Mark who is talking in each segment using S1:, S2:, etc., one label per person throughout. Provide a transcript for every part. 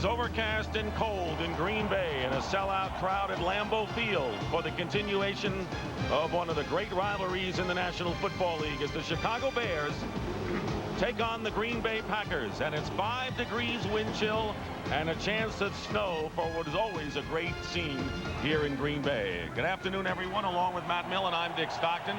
S1: is overcast and cold in Green Bay, and a sellout crowd at Lambeau Field for the continuation of one of the great rivalries in the National Football League as the Chicago Bears take on the Green Bay Packers. And it's 5 degrees wind chill and a chance at snow for what is always a great scene here in Green Bay. Good afternoon, everyone. Along with Matt Millen, I'm Dick Stockton.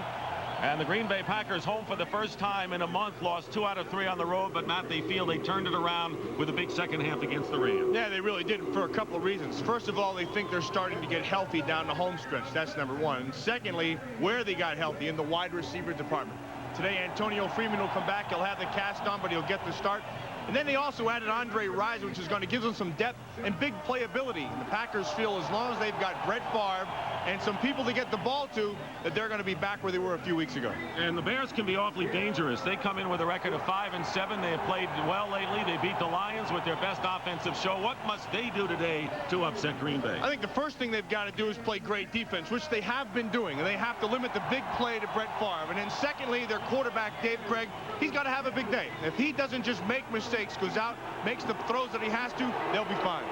S1: And the Green Bay Packers, home for the first time in a month, lost 2 out of 3 on the road. But, Matt, they feel they turned it around with a big second half against the Rams.
S2: Yeah, they really did, for a couple of reasons. First of all, they think they're starting to get healthy down the home stretch. That's number one. And secondly, where they got healthy, in the wide receiver department. Today, Antonio Freeman will come back. He'll have the cast on, but he'll get the start. And then they also added Andre Rison, which is going to give them some depth and big playability. And the Packers feel as long as they've got Brett Favre and some people to get the ball to, that they're going to be back where they were a few weeks ago.
S1: And the Bears can be awfully dangerous. They come in with a record of 5-7. They have played well lately. They beat the Lions with their best offensive show. What must they do today to upset Green Bay?
S2: I think the first thing they've got to do is play great defense, which they have been doing. And they have to limit the big play to Brett Favre. And then secondly, their quarterback, Dave Krieg, he's got to have a big day. If he doesn't just make mistakes, goes out, makes the throws that he has to, they'll be fine.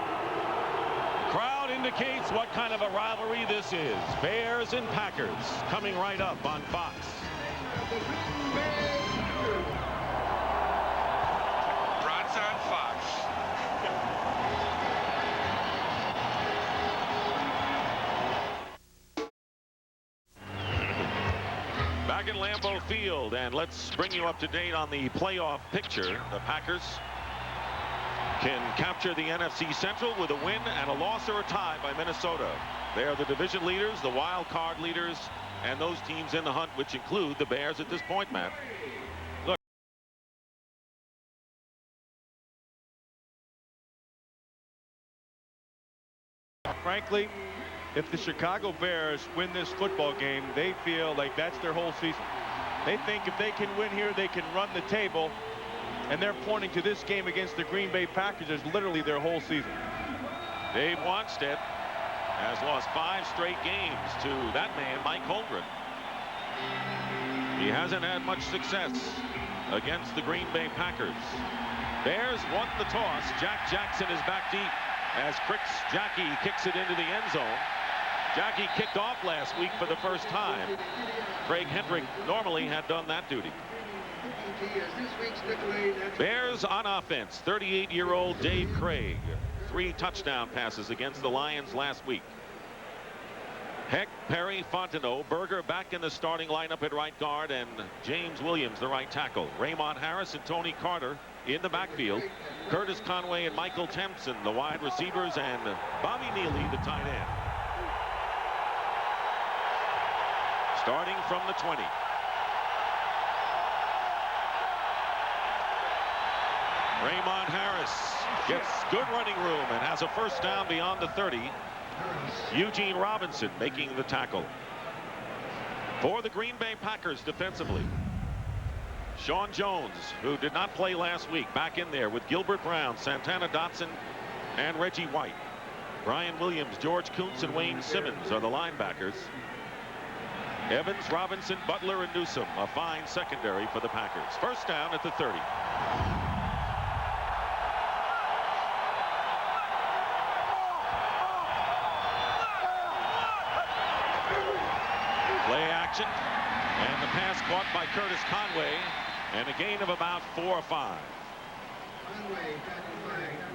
S1: Crowd indicates what kind of a rivalry this is. Bears and Packers coming right up on Fox.
S3: Rod's on Fox.
S1: Back at Lambeau Field, and let's bring you up to date on the playoff picture. The Packers can capture the NFC Central with a win and a loss or a tie by Minnesota. They are the division leaders, the wild card leaders, and those teams in the hunt, which include the Bears at this point, Matt. Look.
S2: Frankly, if the Chicago Bears win this football game, they feel like that's their whole season. They think if they can win here, they can run the table. And they're pointing to this game against the Green Bay Packers as literally their whole season.
S1: Dave Wannstedt has lost 5 straight games to that man, Mike Holmgren. He hasn't had much success against the Green Bay Packers. Bears won the toss. Jack Jackson is back deep as Chris Jackie kicks it into the end zone. Jackie kicked off last week for the first time. Craig Hendrick normally had done that duty. Bears on offense. 38-year-old Dave Krieg. 3 touchdown passes against the Lions last week. Heck, Perry, Fontenot, Berger back in the starting lineup at right guard, and James Williams, the right tackle. Raymond Harris and Tony Carter in the backfield. Curtis Conway and Michael Tempson, the wide receivers, and Bobby Neely, the tight end. Starting from the 20. Raymond Harris gets good running room and has a first down beyond the 30. Eugene Robinson making the tackle. For the Green Bay Packers defensively, Sean Jones, who did not play last week, back in there with Gilbert Brown, Santana Dotson, and Reggie White. Brian Williams, George Kuntz, and Wayne Simmons are the linebackers. Evans, Robinson, Butler, and Newsome, a fine secondary for the Packers. First down at the 30. Play action, and the pass caught by Curtis Conway, and a gain of about 4 or 5.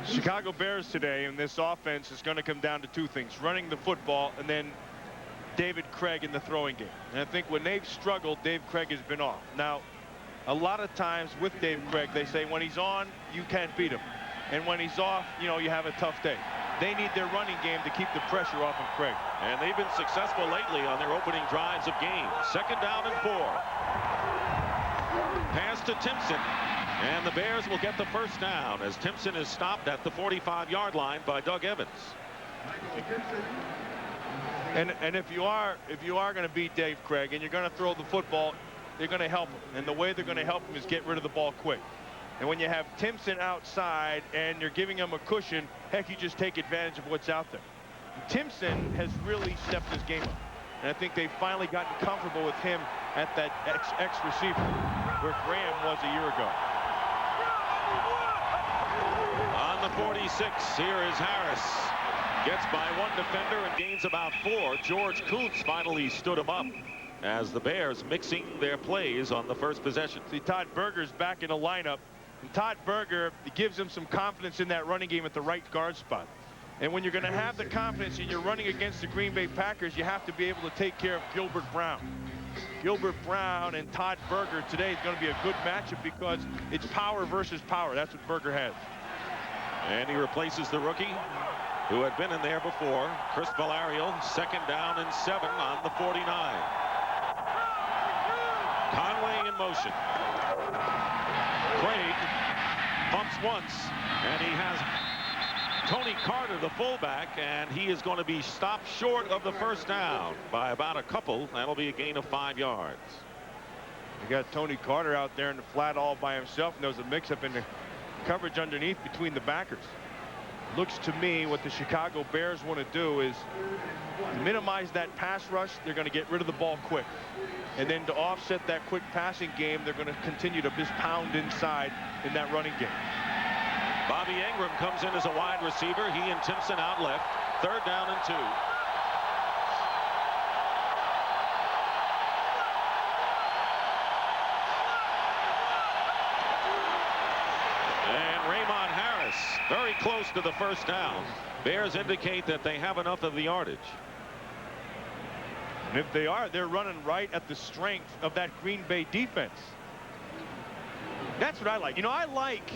S2: Chicago Bears today in this offense is going to come down to 2 things: running the football and then David Krieg in the throwing game. And I think when they've struggled, Dave Krieg has been off. Now, a lot of times with Dave Krieg, they say when he's on, you can't beat him. And when he's off, you know, you have a tough day. They need their running game to keep the pressure off of Krieg.
S1: And they've been successful lately on their opening drives of games. Second down and 4. Pass to Timpson. And the Bears will get the first down as Timpson is stopped at the 45-yard line by Doug Evans.
S2: And if you are going to beat Dave Krieg and you're going to throw the football, they're going to help him. And the way they're going to help him is get rid of the ball quick. And when you have Timpson outside and you're giving him a cushion, heck, you just take advantage of what's out there. Timpson has really stepped his game up. And I think they've finally gotten comfortable with him at that X receiver where Graham was a year ago.
S1: On the 46. Here is Harris. Gets by one defender and gains about 4. George Kuntz finally stood him up as the Bears mixing their plays on the first possession.
S2: See, Todd Berger's back in the lineup. And Todd Berger gives him some confidence in that running game at the right guard spot. And when you're going to have the confidence and you're running against the Green Bay Packers, you have to be able to take care of Gilbert Brown. Gilbert Brown and Todd Berger today is going to be a good matchup because it's power versus power. That's what Berger has.
S1: And he replaces the rookie who had been in there before, Chris Valario. 2nd down and 7 on the 49. Conway in motion. Craig pumps once, and he has Tony Carter, the fullback, and he is going to be stopped short of the first down by about a couple. That'll be a gain of 5 yards.
S2: You got Tony Carter out there in the flat all by himself, and there's a mix-up in the coverage underneath between the backers. Looks to me what the Chicago Bears want to do is to minimize that pass rush. They're going to get rid of the ball quick. And then to offset that quick passing game, they're going to continue to just pound inside in that running game.
S1: Bobby Ingram comes in as a wide receiver. He and Timpson out left. 3rd down and 2. And Raymond Harris very close to the first down. Bears indicate that they have enough of the yardage.
S2: And if they are, they're running right at the strength of that Green Bay defense. That's what I like. You know, I like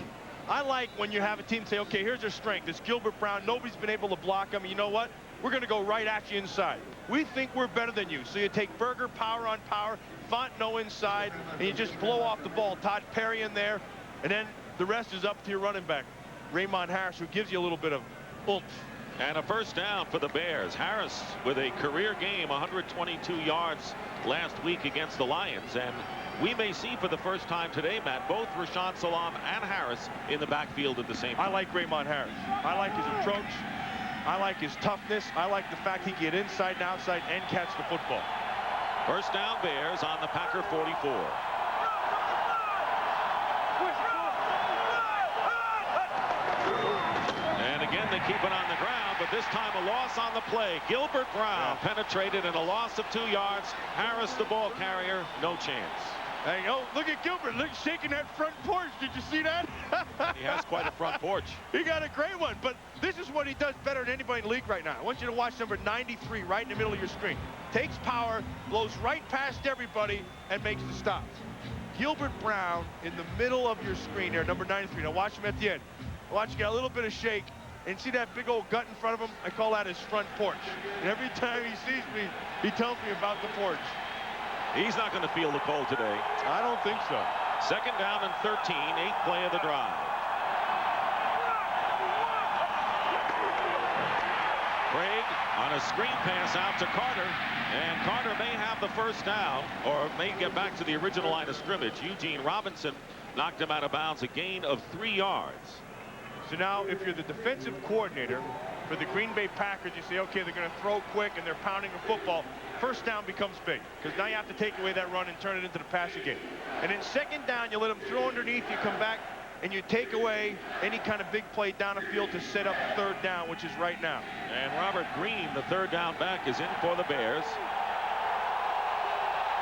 S2: when you have a team say, okay, here's their strength. It's Gilbert Brown. Nobody's been able to block him. You know what? We're going to go right at you inside. We think we're better than you. So you take Berger power on power, Fontenot inside, and you just blow off the ball. Todd Perry in there, and then the rest is up to your running back, Raymond Harris, who gives you a little bit of oomph.
S1: And a first down for the Bears. Harris with a career game, 122 yards last week against the Lions. And we may see for the first time today, Matt, both Rashaan Salaam and Harris in the backfield at the same time.
S2: I like Raymond Harris. I like his approach. I like his toughness. I like the fact he can get inside and outside and catch the football.
S1: First down Bears on the Packer 44. And again, they keep it on the ground, but this time a loss on the play. Gilbert Brown penetrated and a loss of 2 yards. Harris, the ball carrier, no chance.
S2: Hey, oh, look at Gilbert. Look, shaking that front porch. Did you see that?
S1: He has quite a front porch.
S2: He got a great one, but this is what he does better than anybody in the league right now. I want you to watch number 93 right in the middle of your screen. Takes power, blows right past everybody, and makes the stop. Gilbert Brown in the middle of your screen there, number 93. Now watch him at the end. Watch, get a little bit of shake, and see that big old gut in front of him? I call that his front porch. And every time he sees me, he tells me about the porch.
S1: He's not going to feel the cold today.
S2: I don't think so.
S1: 2nd down and 13, 8th play of the drive. Craig on a screen pass out to Carter, and Carter may have the first down or may get back to the original line of scrimmage. Eugene Robinson knocked him out of bounds, a gain of 3 yards.
S2: So now if you're the defensive coordinator for the Green Bay Packers, you say, okay, they're going to throw quick and they're pounding the football. First down becomes big because now you have to take away that run and turn it into the passing game. And then 2nd down, you let them throw underneath, you come back and you take away any kind of big play down the field to set up 3rd down, which is right now.
S1: And Robert Green, the 3rd down back, is in for the Bears.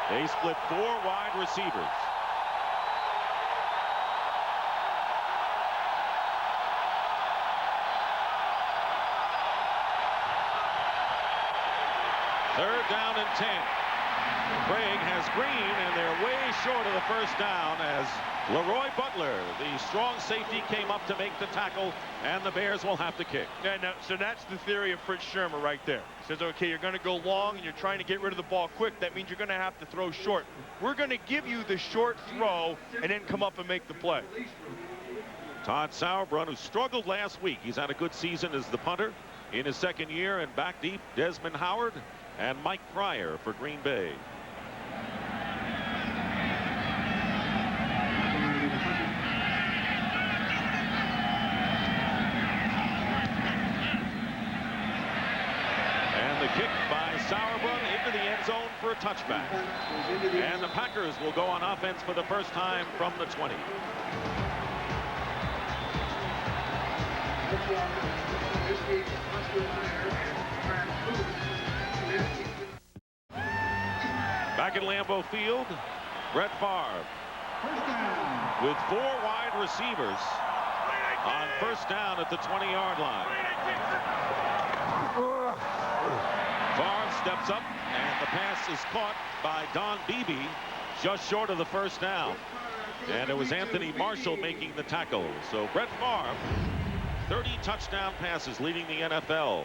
S1: They split 4 wide receivers. Third down and 10. Craig has Green, and they're way short of the first down as Leroy Butler, the strong safety, came up to make the tackle, and the Bears will have to kick.
S2: And so that's the theory of Fritz Shurmur right there. He says, okay, you're going to go long, and you're trying to get rid of the ball quick. That means you're going to have to throw short. We're going to give you the short throw and then come up and make the play.
S1: Todd Sauerbrunn, who struggled last week. He's had a good season as the punter in his 2nd year, and back deep, Desmond Howard and Mike Pryor for Green Bay. And the kick by Sauerbrunn into the end zone for a touchback. And the Packers will go on offense for the first time from the 20. Back at Lambeau Field, Brett Favre with 4 wide receivers on first down at the 20-yard line. Favre steps up, and the pass is caught by Don Beebe just short of the first down. And it was Anthony Marshall making the tackle. So Brett Favre, 30 touchdown passes, leading the NFL.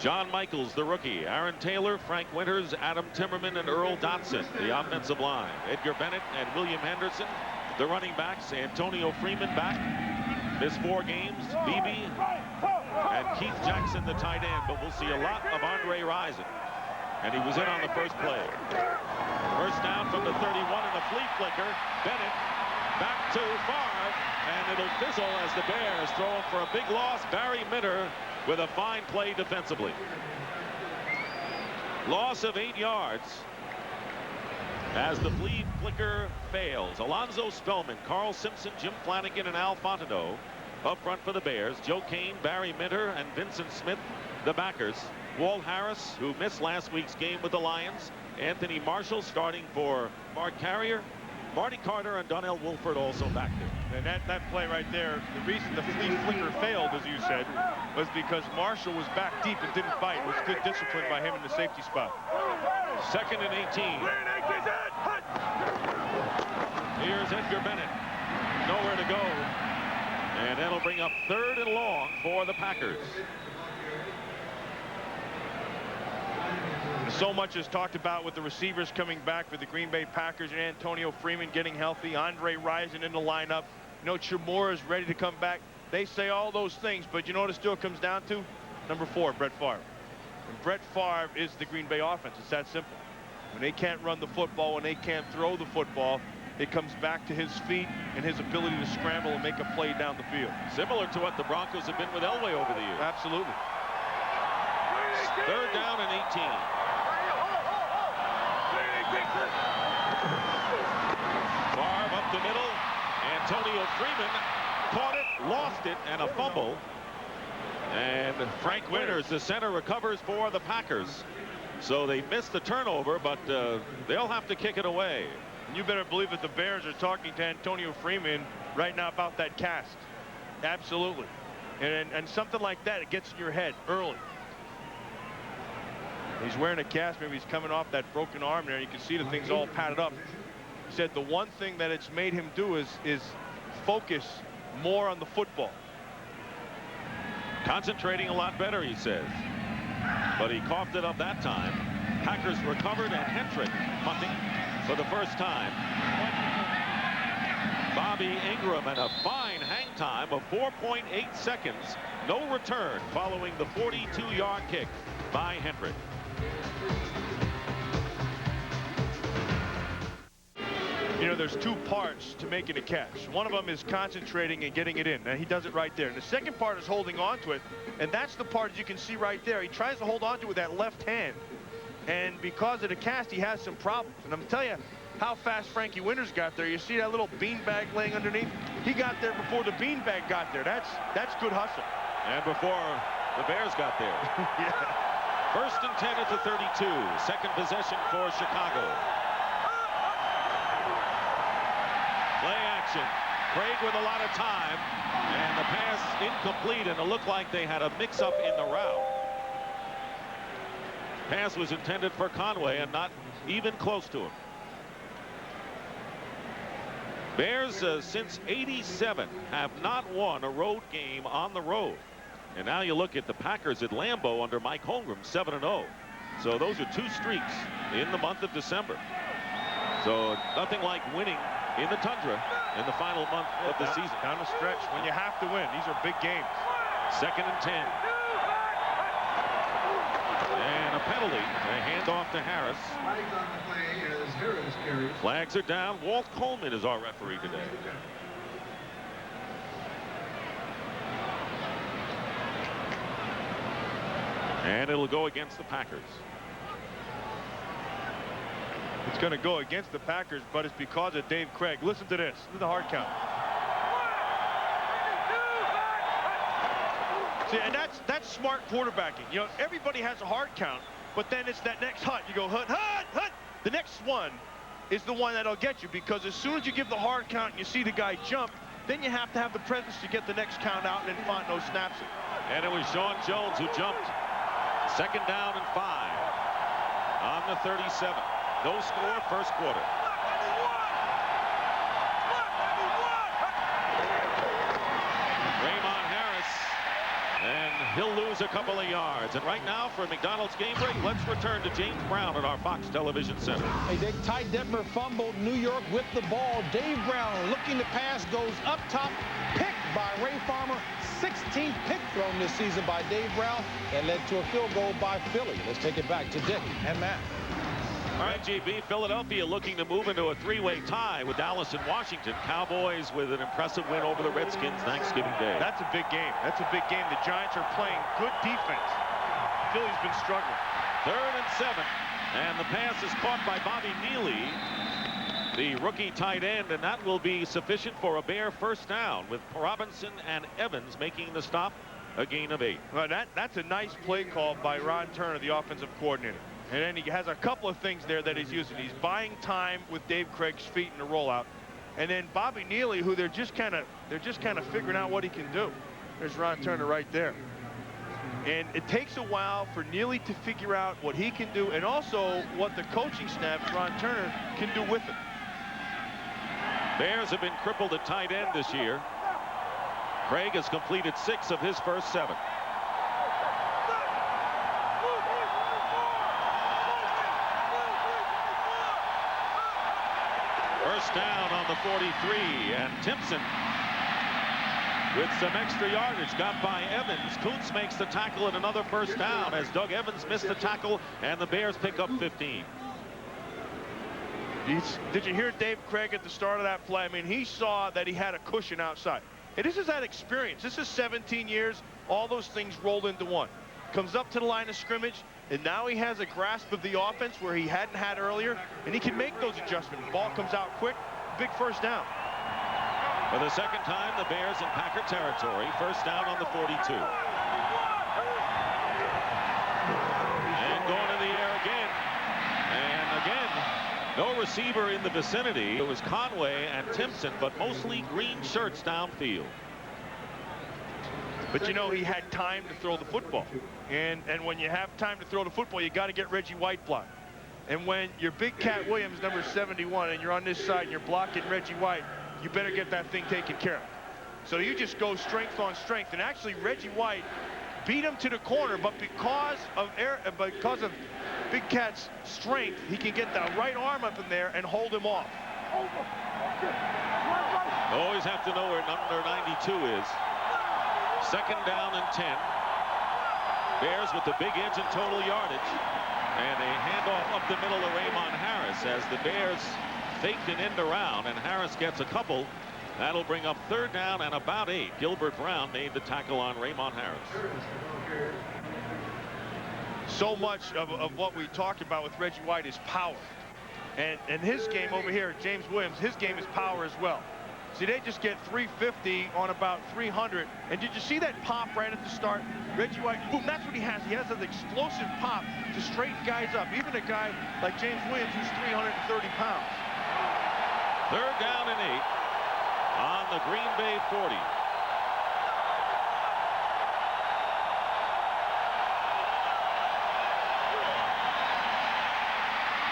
S1: John Michaels, the rookie. Aaron Taylor, Frank Winters, Adam Timmerman, and Earl Dotson, the offensive line. Edgar Bennett and William Henderson, the running backs. Antonio Freeman back. Missed 4 games. Beebe and Keith Jackson, the tight end. But we'll see a lot of Andre Rison. And he was in on the first play. First down from the 31 and a flea flicker. Bennett back to Favre, and it'll fizzle as the Bears throw him for a big loss. Barry Minter with a fine play defensively. Loss of 8 yards as the flea flicker fails. Alonzo Spellman, Carl Simpson, Jim Flanagan, and Al Fontenot up front for the Bears. Joe Kane, Barry Minter, and Vincent Smith, the backers. Walt Harris, who missed last week's game with the Lions. Anthony Marshall starting for Mark Carrier. Marty Carter and Donnell Wolford also back there.
S2: And that play right there, the reason the flea flicker failed, as you said, was because Marshall was back deep and didn't fight. It was good discipline by him in the safety spot.
S1: 2nd and 18. Here's Edgar Bennett. Nowhere to go. And that'll bring up 3rd and long for the Packers.
S2: So much is talked about with the receivers coming back for the Green Bay Packers, and Antonio Freeman getting healthy, Andre Rison in the lineup. You know, Chamora is ready to come back. They say all those things, but you know what it still comes down to? Number 4, Brett Favre. And Brett Favre is the Green Bay offense. It's that simple. When they can't run the football, when they can't throw the football, it comes back to his feet and his ability to scramble and make a play down the field.
S1: Similar to what the Broncos have been with Elway over the years.
S2: Absolutely.
S1: 3rd down and 18. Favre up the middle. Antonio Freeman caught it, lost it, and a fumble. And Frank Winters, the center, recovers for the Packers. So they missed the turnover, but they'll have to kick it away.
S2: You better believe that the Bears are talking to Antonio Freeman right now about that cast. Absolutely. And something like that, it gets in your head early. He's wearing a cast. Maybe he's coming off that broken arm there. You can see the thing's all padded up. He said the one thing that it's made him do is focus more on the football.
S1: Concentrating a lot better, he says. But he coughed it up that time. Packers recovered, and Hentrick punting for the first time. Bobby Ingram, and a fine hang time of 4.8 seconds. No return following the 42-yard kick by Hentrick.
S2: You know, there's 2 parts to making a catch. One of them is concentrating and getting it in, and he does it right there. And the second part is holding on to it, and that's the part you can see right there. He tries to hold on to it with that left hand, and because of the cast, he has some problems. And I'm going to tell you how fast Frankie Winters got there. You see that little beanbag laying underneath? He got there before the beanbag got there. That's good hustle.
S1: And before the Bears got there.
S2: Yeah.
S1: 1st and 10 at the 32. 2nd possession for Chicago. Play action. Craig with a lot of time, and the pass incomplete, and it looked like they had a mix-up in the route. Pass was intended for Conway and not even close to him. Bears since '87 have not won a road game on the road. And now you look at the Packers at Lambeau under Mike Holmgren, 7-0. So those are 2 streaks in the month of December. So nothing like winning in the Tundra in the final month of the season.
S2: Down the stretch when you have to win. These are big games.
S1: 2nd and 10. And a penalty. A handoff to Harris. Flags are down. Walt Coleman is our referee today. And it'll go against the Packers.
S2: It's going to go against the Packers, but it's because of Dave Craig. Listen to this. This is the hard count. See, and that's smart quarterbacking. You know, everybody has a hard count, but then it's that next hut. You go hut, hut, hut. The next one is the one that'll get you, because as soon as you give the hard count and you see the guy jump, then you have to have the presence to get the next count out, and then Fontenot snaps it.
S1: And it was Sean Jones who jumped. 2nd down and 5 on the 37. No score, first quarter. Raymond Harris, and he'll lose a couple of yards. And right now, for McDonald's game break, let's return to James Brown at our Fox Television Center.
S4: Hey, Dick, Ty Detmer fumbled. New York with the ball. Dave Brown looking to pass, goes up top, picked by Ray Farmer. 16th pick thrown this season by Dave Brown, and led to a field goal by Philly. Let's take it back to Dick and Matt.
S1: All right, JB, Philadelphia looking to move into a 3-way tie with Dallas and Washington. Cowboys with an impressive win over the Redskins Thanksgiving Day.
S2: That's a big game. That's a big game. The Giants are playing good defense. Philly's been struggling.
S1: 3rd and 7, and the pass is caught by Bobby Neely, the rookie tight end, and that will be sufficient for a Bear first down, with Robinson and Evans making the stop, a gain of 8.
S2: Well, that's a nice play call by Ron Turner, the offensive coordinator. And then he has a couple of things there that he's using. He's buying time with Dave Craig's feet in the rollout. And then Bobby Neely, who they're just kind of figuring out what he can do. There's Ron Turner right there. And it takes a while for Neely to figure out what he can do, and also what the coaching staff, Ron Turner, can do with him.
S1: Bears have been crippled at tight end this year. Craig has completed 6 of his first 7. First down on the 43, and Timpson with some extra yardage got by Evans. Kuntz makes the tackle and another first down as Doug Evans missed the tackle, and the Bears pick up 15.
S2: Did you hear Dave Craig at the start of that play? I mean, he saw that he had a cushion outside. And this is that experience. This is 17 years. All those things rolled into one. Comes up to the line of scrimmage, and now he has a grasp of the offense where he hadn't had earlier, and he can make those adjustments. Ball comes out quick, big first down.
S1: For the second time, the Bears in Packer territory. First down on the 42. And going to the air again. And again, no receiver in the vicinity. It was Conway and Timpson, but mostly green shirts downfield.
S2: But you know, he had time to throw the football. And when you have time to throw the football, you got to get Reggie White blocked. And when you're Big Cat Williams, number 71, and you're on this side and you're blocking Reggie White, you better get that thing taken care of. So you just go strength on strength. And actually, Reggie White beat him to the corner, but because of Big Cat's strength, he can get the right arm up in there and hold him off.
S1: Always have to know where number 92 is. 2nd down and 10. Bears with the big edge and total yardage. And a handoff up the middle of Raymond Harris as the Bears faked an end around, and Harris gets a couple. That'll bring up 3rd down and about 8. Gilbert Brown made the tackle on Raymond Harris.
S2: So much of what we talked about with Reggie White is power. And his game over here, James Williams, his game is power as well. See, they just get 350 on about 300. And did you see that pop right at the start? Reggie White, boom, that's what he has. He has an explosive pop to straighten guys up. Even a guy like James Williams, who's 330 pounds.
S1: 3rd down and 8 on the Green Bay 40.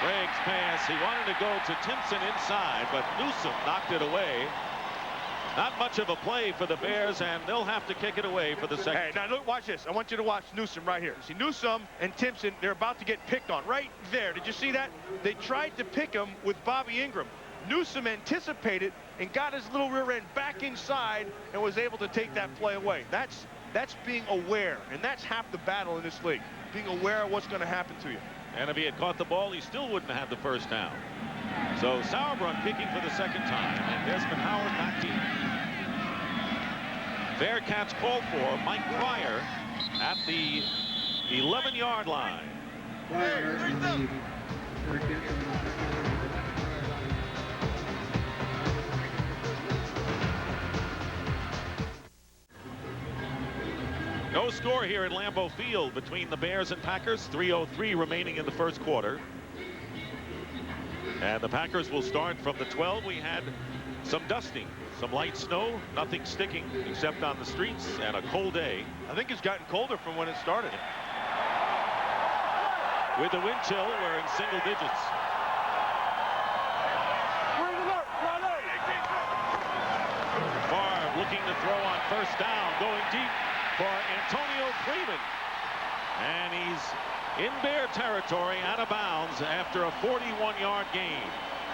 S1: Craig's pass, he wanted to go to Timpson inside, but Newsome knocked it away. Not much of a play for the Bears, and they'll have to kick it away for the second.
S2: Hey, now look, watch this. I want you to watch Newsome right here. See, Newsome and Timpson, they're about to get picked on right there. Did you see that? They tried to pick him with Bobby Ingram. Newsome anticipated and got his little rear end back inside and was able to take that play away. That's being aware, and that's half the battle in this league. Being aware of what's going to happen to you.
S1: And if he had caught the ball, he still wouldn't have had the first down. So Sauerbrunn kicking for the second time, and Desmond Howard back in. Bearcats call for Mike Pryor at the 11-yard line. No score here at Lambeau Field between the Bears and Packers. 3:03 remaining in the first quarter. And the Packers will start from the 12. We had some dusting, some light snow, nothing sticking except on the streets, and a cold day.
S2: I think it's gotten colder from when it started.
S1: With the wind chill, we're in single digits. Favre looking to throw on first down, going deep for Antonio Freeman. And he's in Bear territory, out of bounds after a 41-yard gain.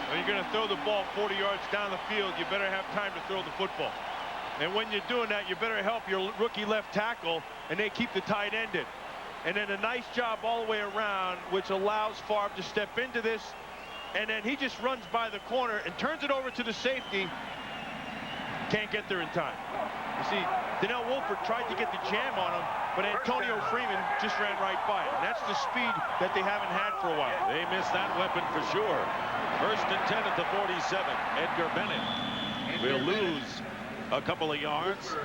S2: When you're going to throw the ball 40 yards down the field, you better have time to throw the football. And when you're doing that, you better help your rookie left tackle, and they keep the tight end in. And then a nice job all the way around, which allows Favre to step into this. And then he just runs by the corner and turns it over to the safety. Can't get there in time. You see, Donnell Wolford tried to get the jam on him, but Antonio Freeman just ran right by it. And that's the speed that they haven't had for a while.
S1: They missed that weapon for sure. 1st and 10 at the 47. Edgar Bennett will lose a couple of yards.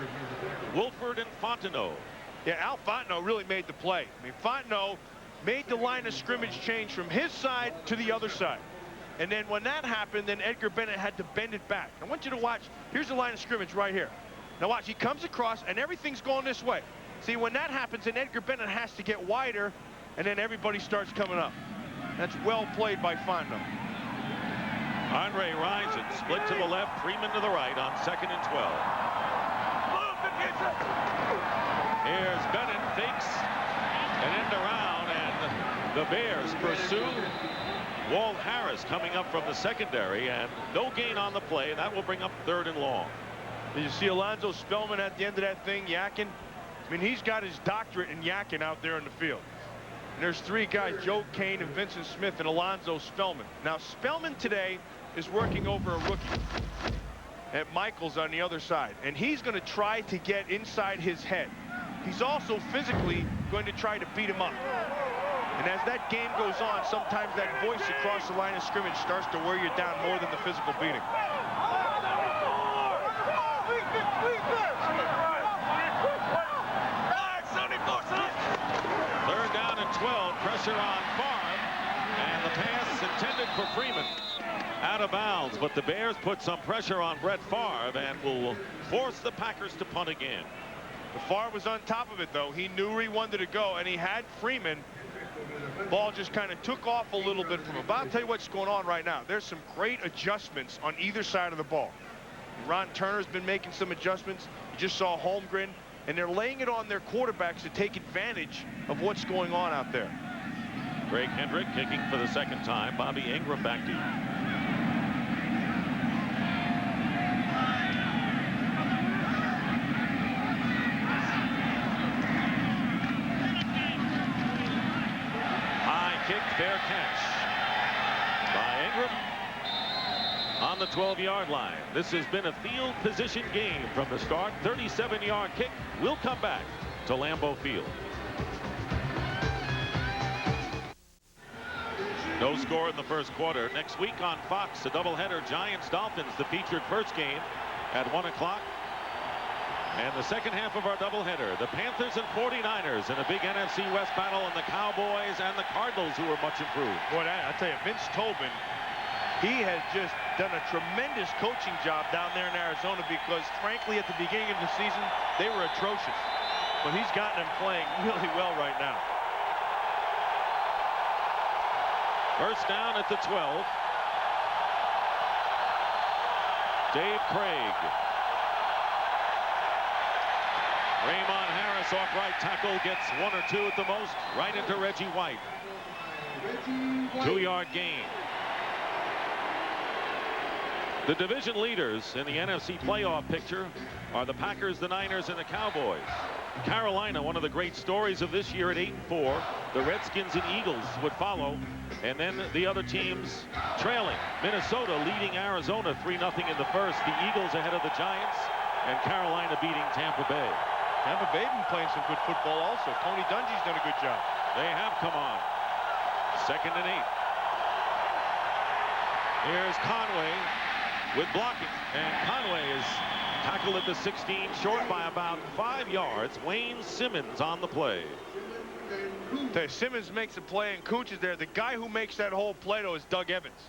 S1: Wolford and Fontenot.
S2: Yeah, Al Fontenot really made the play. I mean, Fontenot made the line of scrimmage change from his side to the other side. And then when that happened, then Edgar Bennett had to bend it back. I want you to watch. Here's the line of scrimmage right here. Now watch, he comes across and everything's going this way. See, when that happens, then Edgar Bennett has to get wider, and then everybody starts coming up. That's well played by Fontenot.
S1: Andre Rison split to the left, Freeman to the right on 2nd and 12. Here's Bennett, fakes an end around, and the Bears pursue. Walt Harris coming up from the secondary, and no gain on the play. That will bring up 3rd and long.
S2: Did you see Alonzo Spellman at the end of that thing yakking? I mean, he's got his doctorate in yakking out there in the field. And there's 3 guys, Joe Kane and Vincent Smith and Alonzo Spellman. Now, Spellman today is working over a rookie at Michaels on the other side, and he's going to try to get inside his head. He's also physically going to try to beat him up. And as that game goes on, sometimes that voice across the line of scrimmage starts to wear you down more than the physical beating.
S1: Third down and 12, pressure on Favre, and the pass intended for Freeman. Out of bounds, but the Bears put some pressure on Brett Favre and will force the Packers to punt again.
S2: Favre was on top of it, though. He knew where he wanted to go, and he had Freeman. Ball just kind of took off a little bit from him. But I'll tell you what's going on right now. There's some great adjustments on either side of the ball. Ron Turner's been making some adjustments. You just saw Holmgren, and they're laying it on their quarterbacks to take advantage of what's going on out there.
S1: Greg Hendrick kicking for the 2nd time. Bobby Ingram back to you. Kick, fair catch by Ingram on the 12-yard line. This has been a field position game from the start. 37-yard kick will come back to Lambeau Field. No score in the first quarter. Next week on Fox, a doubleheader, Giants-Dolphins, the featured first game at 1 o'clock. And the second half of our doubleheader, the Panthers and 49ers in a big NFC West battle, and the Cowboys and the Cardinals, who are much improved.
S2: Boy, I tell you, Vince Tobin, he has just done a tremendous coaching job down there in Arizona, because frankly at the beginning of the season they were atrocious, but he's gotten them playing really well right now.
S1: First down at the 12. Dave Craig. Raymond Harris off right tackle, gets 1 or 2 at the most, right into Reggie White. 2-yard gain. The division leaders in the NFC playoff picture are the Packers, the Niners, and the Cowboys. Carolina, one of the great stories of this year at 8-4. The Redskins and Eagles would follow, and then the other teams trailing. Minnesota leading Arizona 3-0 in the first. The Eagles ahead of the Giants, and Carolina beating Tampa Bay.
S2: Tampa Bay been playing some good football also. Tony Dungy's done a good job.
S1: They have come on. 2nd and 8. Here's Conway with blocking, and Conway is Tackle at the 16, short by about 5 yards. Wayne Simmons on the play.
S2: Simmons makes a play and Koontz is there. The guy who makes that whole play, though, is Doug Evans.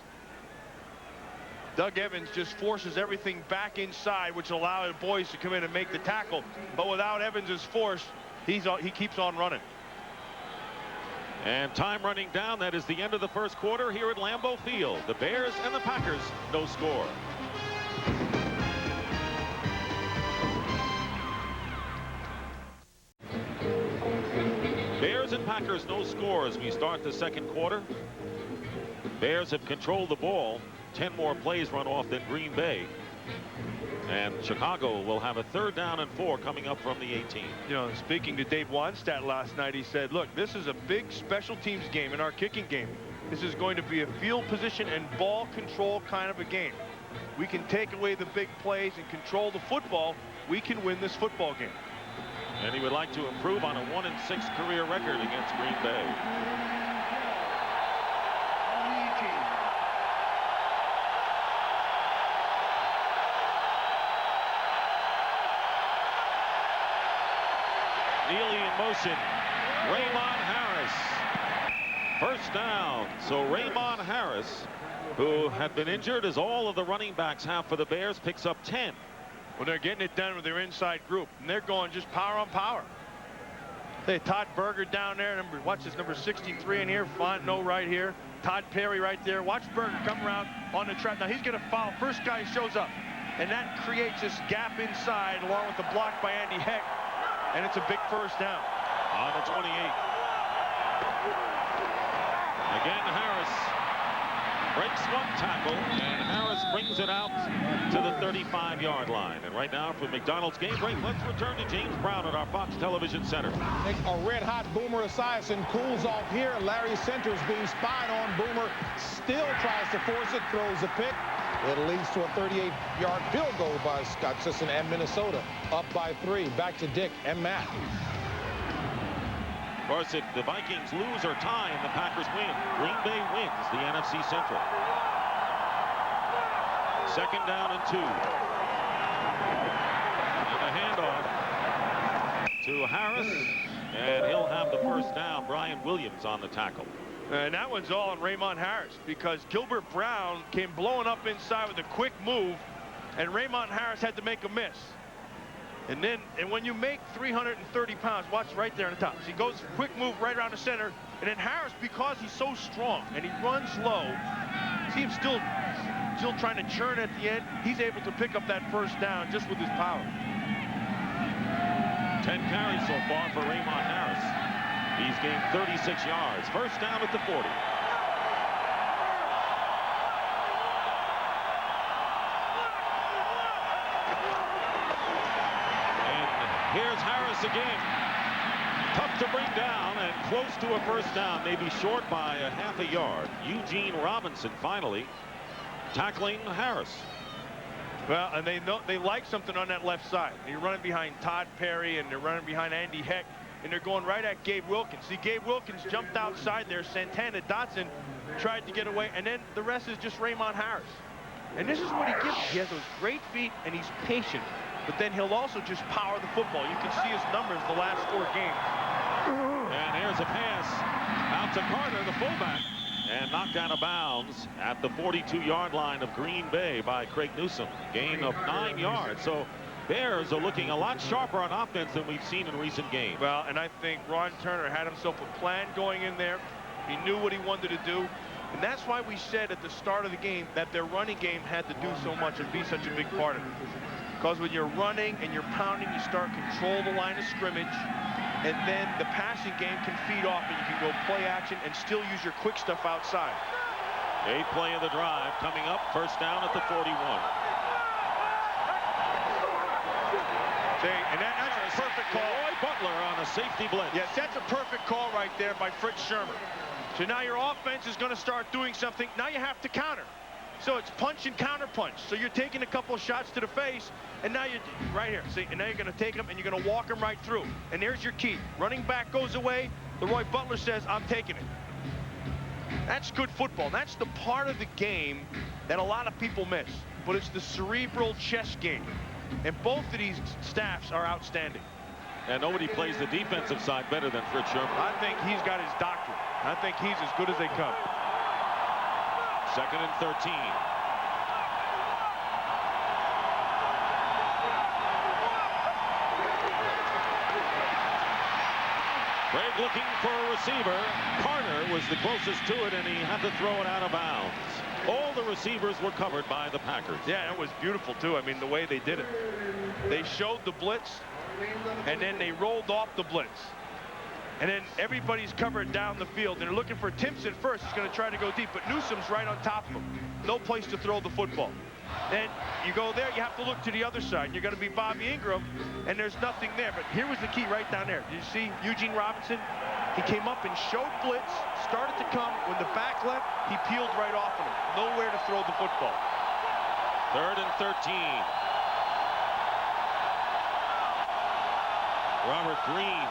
S2: Doug Evans just forces everything back inside, which allows the boys to come in and make the tackle. But without Evans's force, he keeps on running.
S1: And time running down. That is the end of the first quarter here at Lambeau Field. The Bears and the Packers, no score. Bears and Packers, no score as we start the second quarter. Bears have controlled the ball. 10 more plays run off than Green Bay. And Chicago will have a 3rd down and 4 coming up from the 18.
S2: You know, speaking to Dave Wannstedt last night, he said, look, this is a big special teams game in our kicking game. This is going to be a field position and ball control kind of a game. We can take away the big plays and control the football. We can win this football game.
S1: And he would like to improve on a 1-6 career record against Green Bay. Neely in motion. Raymond Harris. First down. So Raymond Harris, who had been injured as all of the running backs have for the Bears, picks up 10.
S2: Well, they're getting it done with their inside group, and they're going just power on power. Hey, Todd Berger down there. Watch this, number 63 in here. Fontenot right here. Todd Perry right there. Watch Berger come around on the track. Now he's going to foul. First guy shows up, and that creates this gap inside along with the block by Andy Heck. And it's a big first down.
S1: On the 28. Again, Harris breaks one tackle, and Harris brings it out to the 35-yard line. And right now, for McDonald's game break, let's return to James Brown at our Fox Television Center.
S4: A red-hot Boomer Esiason cools off here. Larry Centers being spied on. Boomer still tries to force it, throws a pick. It leads to a 38-yard field goal by Scott Sisson and Minnesota. Up by 3. Back to Dick and Matt.
S1: Of course, if the Vikings lose or tie and the Packers win, Green Bay wins the NFC Central. 2nd down and 2. And a handoff to Harris, and he'll have the first down. Brian Williams on the tackle.
S2: And that one's all on Raymond Harris, because Gilbert Brown came blowing up inside with a quick move, and Raymond Harris had to make a miss. And when you make 330 pounds, watch right there on the top. So he goes quick move right around the center, and then Harris, because he's so strong and he runs low, see him still trying to churn at the end. He's able to pick up that first down just with his power.
S1: 10 carries so far for Raymond Harris. He's gained 36 yards. First down at the 40. And here's Harris again. Tough to bring down and close to a first down. Maybe short by a half a yard. Eugene Robinson finally tackling Harris.
S2: Well, and they like something on that left side. They're running behind Todd Perry, and they're running behind Andy Heck. And they're going right at Gabe Wilkins. See, Gabe Wilkins jumped outside there. Santana Dotson tried to get away. And then the rest is just Raymond Harris. And this is what he gives. He has those great feet, and he's patient. But then he'll also just power the football. You can see his numbers the last 4 games.
S1: And here's a pass out to Carter, the fullback. And knocked out of bounds at the 42-yard line of Green Bay by Craig Newsome. Gain of 9 yards. So Bears are looking a lot sharper on offense than we've seen in recent games.
S2: Well, and I think Ron Turner had himself a plan going in there. He knew what he wanted to do. And that's why we said at the start of the game that their running game had to do so much and be such a big part of it. Because when you're running and you're pounding, you start control the line of scrimmage. And then the passing game can feed off, and you can go play action and still use your quick stuff outside.
S1: 8th play of the drive coming up. First down at the 41.
S2: And that's a perfect call.
S1: Roy Butler on a safety blitz.
S2: Yes, that's a perfect call right there by Fritz Sherman. So now your offense is going to start doing something. Now you have to counter. So it's punch and counter punch. So you're taking a couple shots to the face, and now you're right here. See, and now you're going to take them and you're going to walk them right through. And there's your key. Running back goes away. The Roy Butler says, I'm taking it. That's good football. That's the part of the game that a lot of people miss. But it's the cerebral chess game. And both of these staffs are outstanding.
S1: And nobody plays the defensive side better than Fritz Sherman.
S2: I think he's got his doctorate. I think he's as good as they come.
S1: 2nd and 13. Greg looking for a receiver. Carter was the closest to it, and he had to throw it out of bounds. All the receivers were covered by the Packers.
S2: Yeah, it was beautiful, too. I mean, the way they did it. They showed the blitz, and then they rolled off the blitz. And then everybody's covered down the field. They're looking for Timpson first. He's going to try to go deep, but Newsom's right on top of him. No place to throw the football. And you go there, you have to look to the other side. You're going to be Bobby Ingram, and there's nothing there. But here was the key right down there. Did you see Eugene Robinson? He came up and showed blitz, started to come. When the back left, he peeled right off of him. Nowhere to throw the football.
S1: 3rd and 13. Robert Green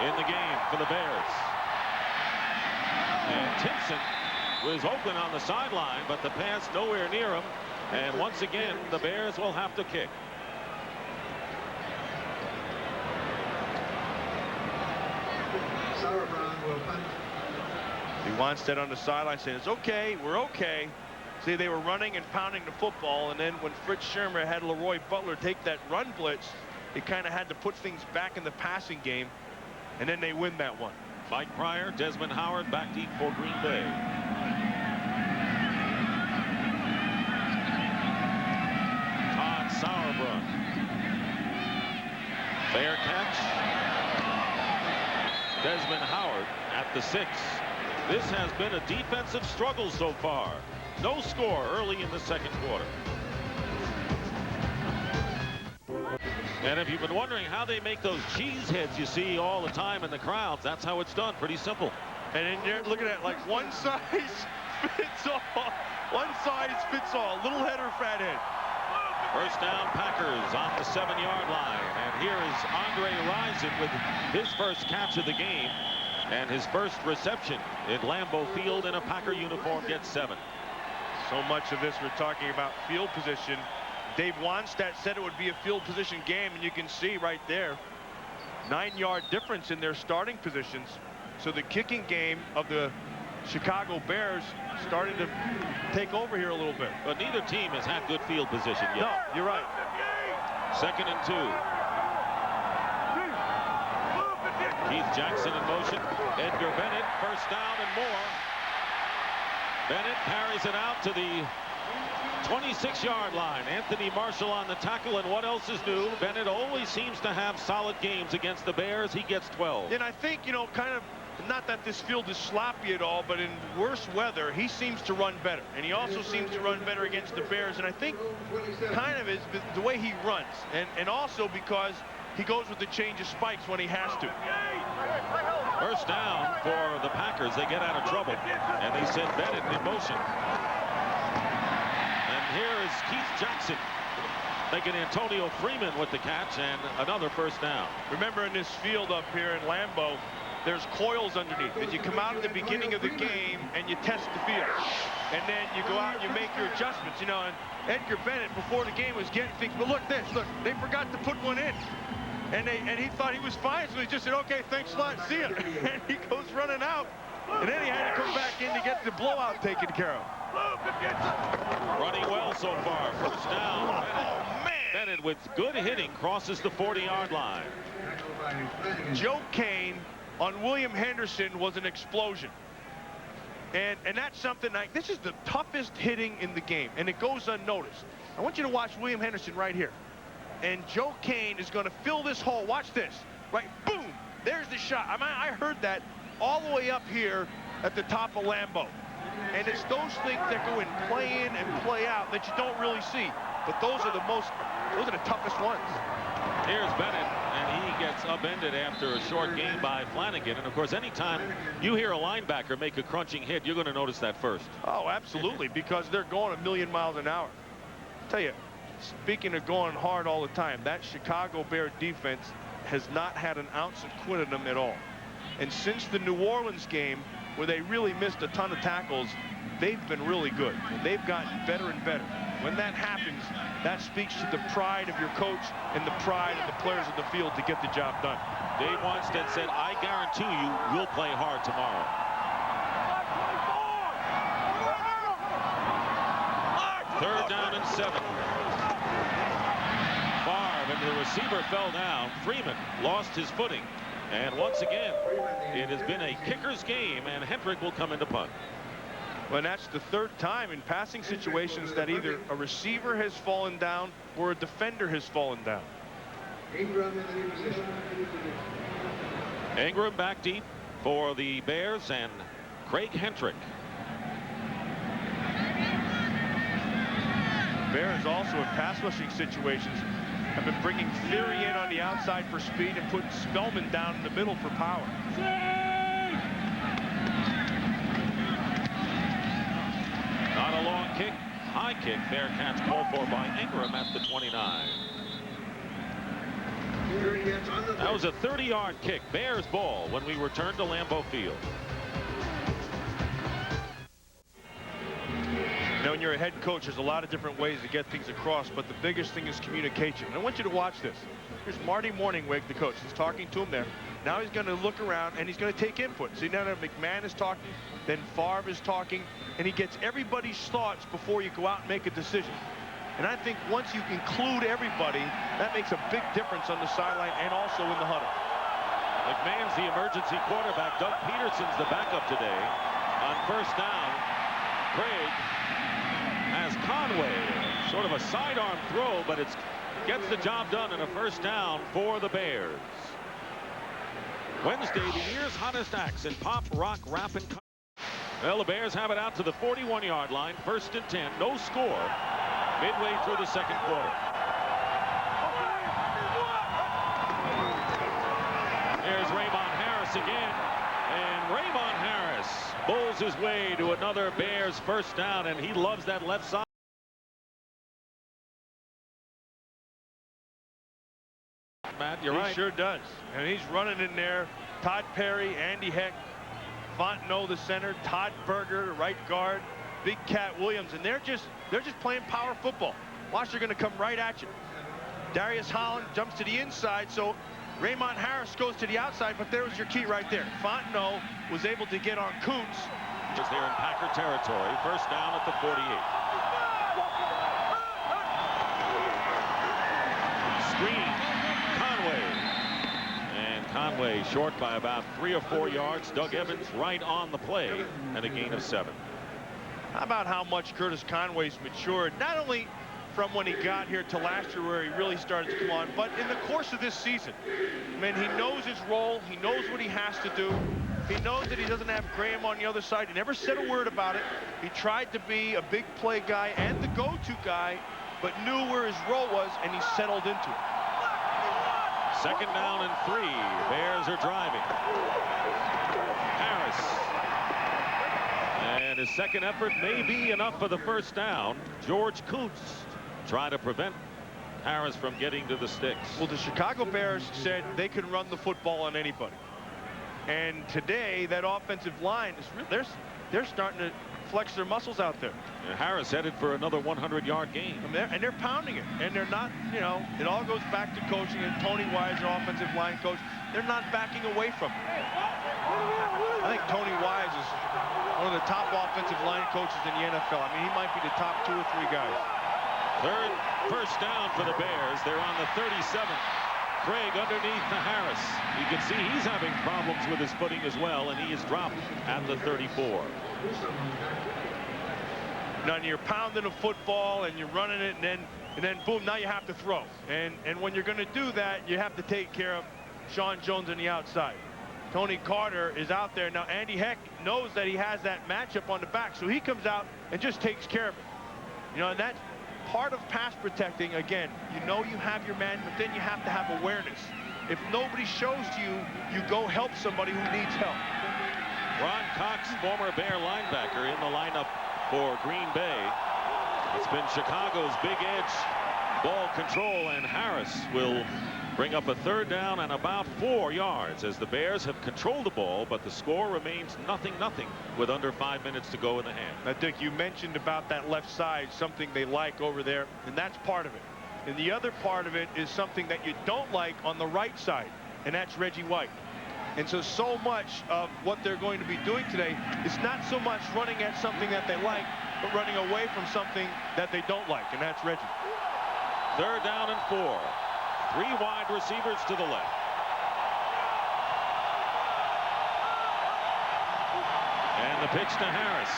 S1: in the game for the Bears. And Timpson was open on the sideline, but the pass nowhere near him. And once again, the Bears will have to kick.
S2: He wants that on the sideline saying, it's okay, we're okay. See, they were running and pounding the football, and then when Fritz Sherman had Leroy Butler take that run blitz, it kind of had to put things back in the passing game, and then they win that one.
S1: Mike Pryor, Desmond Howard back deep for Green Bay. Todd Sauerbrunn. Fair catch. Desmond Howard at the 6. This has been a defensive struggle so far. No score early in the 2nd quarter. And if you've been wondering how they make those cheese heads you see all the time in the crowds, that's how it's done. Pretty simple.
S2: And then you're looking at like one size fits all. One size fits all. Little head or fat head.
S1: First down, Packers on the 7-yard line. And here is Andre Rison with his first catch of the game. And his first reception in Lambeau Field in a Packer uniform gets 7.
S2: So much of this we're talking about field position. Dave Wannstedt said it would be a field position game, and you can see right there 9-yard difference in their starting positions. So the kicking game of the Chicago Bears starting to take over here a little bit.
S1: But neither team has had good field position yet.
S2: No, you're right.
S1: 2nd and 2. Keith Jackson in motion. Edgar Bennett, first down and more. Bennett carries it out to the 26-yard line. Anthony Marshall on the tackle, and what else is new? Bennett always seems to have solid games against the Bears. He gets 12.
S2: And I think, you know, kind of, not that this field is sloppy at all, but in worse weather, he seems to run better. And he also seems to run better against the Bears. And I think kind of is the way he runs. And also because he goes with the change of spikes when he has to.
S1: First down for the Packers. They get out of trouble, and they send Bennett in motion. And here is Keith Jackson making Antonio Freeman with the catch, and another first down.
S2: Remember, in this field up here in Lambeau, there's coils underneath. And you come out at the beginning of the game and you test the field. And then you go out and you make your adjustments. You know, and Edgar Bennett before the game was getting things. But look this, look, they forgot to put one in. And he thought he was fine, so he just said, okay, thanks a lot, see ya. And he goes running out. And then he had to come back in to get the blowout taken care of.
S1: Running well so far. First down.
S2: Oh, man.
S1: Bennett with good hitting crosses the 40-yard line.
S2: Joe Kane on William Henderson was an explosion. And that's something like, this is the toughest hitting in the game, and it goes unnoticed. I want you to watch William Henderson right here. And Joe Kane is going to fill this hole. Watch this. Right, boom. There's the shot. I mean, I heard that all the way up here at the top of Lambeau. And it's those things that go in play in and play out that you don't really see. But those are the toughest ones.
S1: Here's Bennett, and he gets upended after a short gain by Flanagan. And of course, anytime you hear a linebacker make a crunching hit, you're going to notice that first.
S2: Oh, absolutely, because they're going a million miles an hour. I'll tell you, speaking of going hard all the time, that Chicago Bear defense has not had an ounce of quit in them at all. And since the New Orleans game, where they really missed a ton of tackles, they've been really good. And they've gotten better and better. When that happens, that speaks to the pride of your coach and the pride of the players on the field to get the job done.
S1: Dave Wannstedt said, I guarantee you we'll play hard tomorrow. Third down and 7. Favre and the receiver fell down. Freeman lost his footing. And once again, it has been a kicker's game, and Hendrick will come into punt.
S2: Well, that's the third time in passing situations that either a receiver has fallen down or a defender has fallen down.
S1: Ingram back deep for the Bears and Craig Hendrick.
S2: Bears also in pass rushing situations have been bringing Theory in on the outside for speed and putting Spellman down in the middle for power.
S1: Not a long kick, high kick. Bearcats called for by Ingram at the 29. That was a 30-yard kick. Bears ball when we return to Lambeau Field.
S2: Now, when you're a head coach, there's a lot of different ways to get things across, but the biggest thing is communication. And I want you to watch this. Here's Marty Morningwig, the coach. He's talking to him there. Now he's going to look around and he's going to take input. See, now that McMahon is talking, then Favre is talking, and he gets everybody's thoughts before you go out and make a decision. And I think once you include everybody, that makes a big difference on the sideline and also in the huddle.
S1: McMahon's the emergency quarterback. Doug Peterson's the backup today. On first down, Craig has Conway. Sort of a sidearm throw, but it gets the job done in a first down for the Bears. Wednesday, the year's hottest acts in pop, rock, rap, and country. Well, the Bears have it out to the 41-yard line. First and 10, no score, midway through the second quarter. There's Raymond Harris again, and Raymond Harris bowls his way to another Bears first down, and he loves that left side. Matt, you're right.
S2: He sure does. And he's running in there. Todd Perry, Andy Heck, Fontenot, the center, Todd Berger, the right guard, Big Cat Williams, and they're just playing power football. Watch, they're going to come right at you. Darius Holland jumps to the inside, so Raymond Harris goes to the outside, but there's your key right there. Fontenot was able to get on Kuntz.
S1: Because they're in Packer territory. First down at the 48. Screen. Conway short by about 3 or 4 yards. Doug Evans right on the play and a gain of 7.
S2: How about how much Curtis Conway's matured, not only from when he got here to last year where he really started to come on, but in the course of this season. I mean, he knows his role. He knows what he has to do. He knows that he doesn't have Graham on the other side. He never said a word about it. He tried to be a big play guy and the go-to guy, but knew where his role was, and he settled into it.
S1: Second down and 3. Bears are driving. Harris. And his second effort may be enough for the first down. George Kuntz trying to prevent Harris from getting to the sticks.
S2: Well, the Chicago Bears said they can run the football on anybody. And today, that offensive line, they're starting to flex their muscles out there.
S1: And Harris headed for another 100-yard game.
S2: And they're pounding it. And they're not, you know, it all goes back to coaching. And Tony Wise, their offensive line coach, they're not backing away from it. I think Tony Wise is one of the top offensive line coaches in the NFL. I mean, he might be the top 2 or 3 guys.
S1: First down for the Bears. They're on the 37. Craig underneath to Harris. You can see he's having problems with his footing as well, and he is dropped at the 34.
S2: Now you're pounding a football and you're running it, and then boom, now you have to throw. And when you're going to do that, you have to take care of Sean Jones on the outside. Tony Carter is out there. Now Andy Heck knows that he has that matchup on the back, so he comes out and just takes care of it. You know, and that's part of pass protecting. Again, you know you have your man, but then you have to have awareness. If nobody shows to you, you go help somebody who needs help.
S1: Ron Cox, former Bear linebacker, in the lineup for Green Bay. It's been Chicago's big edge ball control, and Harris will bring up a third down and about 4 yards as the Bears have controlled the ball, but the score remains 0-0 with under 5 minutes to go in the half.
S2: Now, Dick, you mentioned about that left side, something they like over there, and that's part of it. And the other part of it is something that you don't like on the right side, and that's Reggie White. And so much of what they're going to be doing today is not so much running at something that they like, but running away from something that they don't like, and that's Reggie.
S1: Third down and 4. 3 wide receivers to the left. And the pitch to Harris.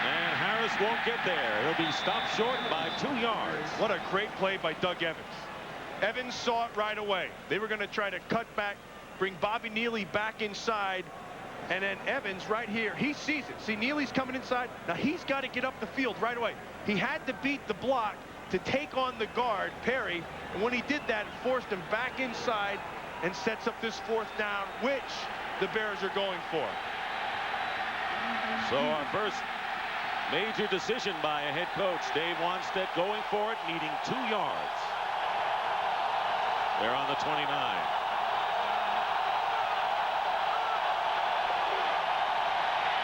S1: And Harris won't get there. He'll be stopped short by 2 yards.
S2: What a great play by Doug Evans. Evans saw it right away. They were going to try to cut back, bring Bobby Neely back inside, and then Evans right here, he sees it. See, Neely's coming inside. Now he's got to get up the field right away. He had to beat the block to take on the guard, Perry, and when he did that, it forced him back inside and sets up this 4th down, which the Bears are going for.
S1: So our first major decision by a head coach, Dave Wannstedt, going for it, needing 2 yards. They're on the 29.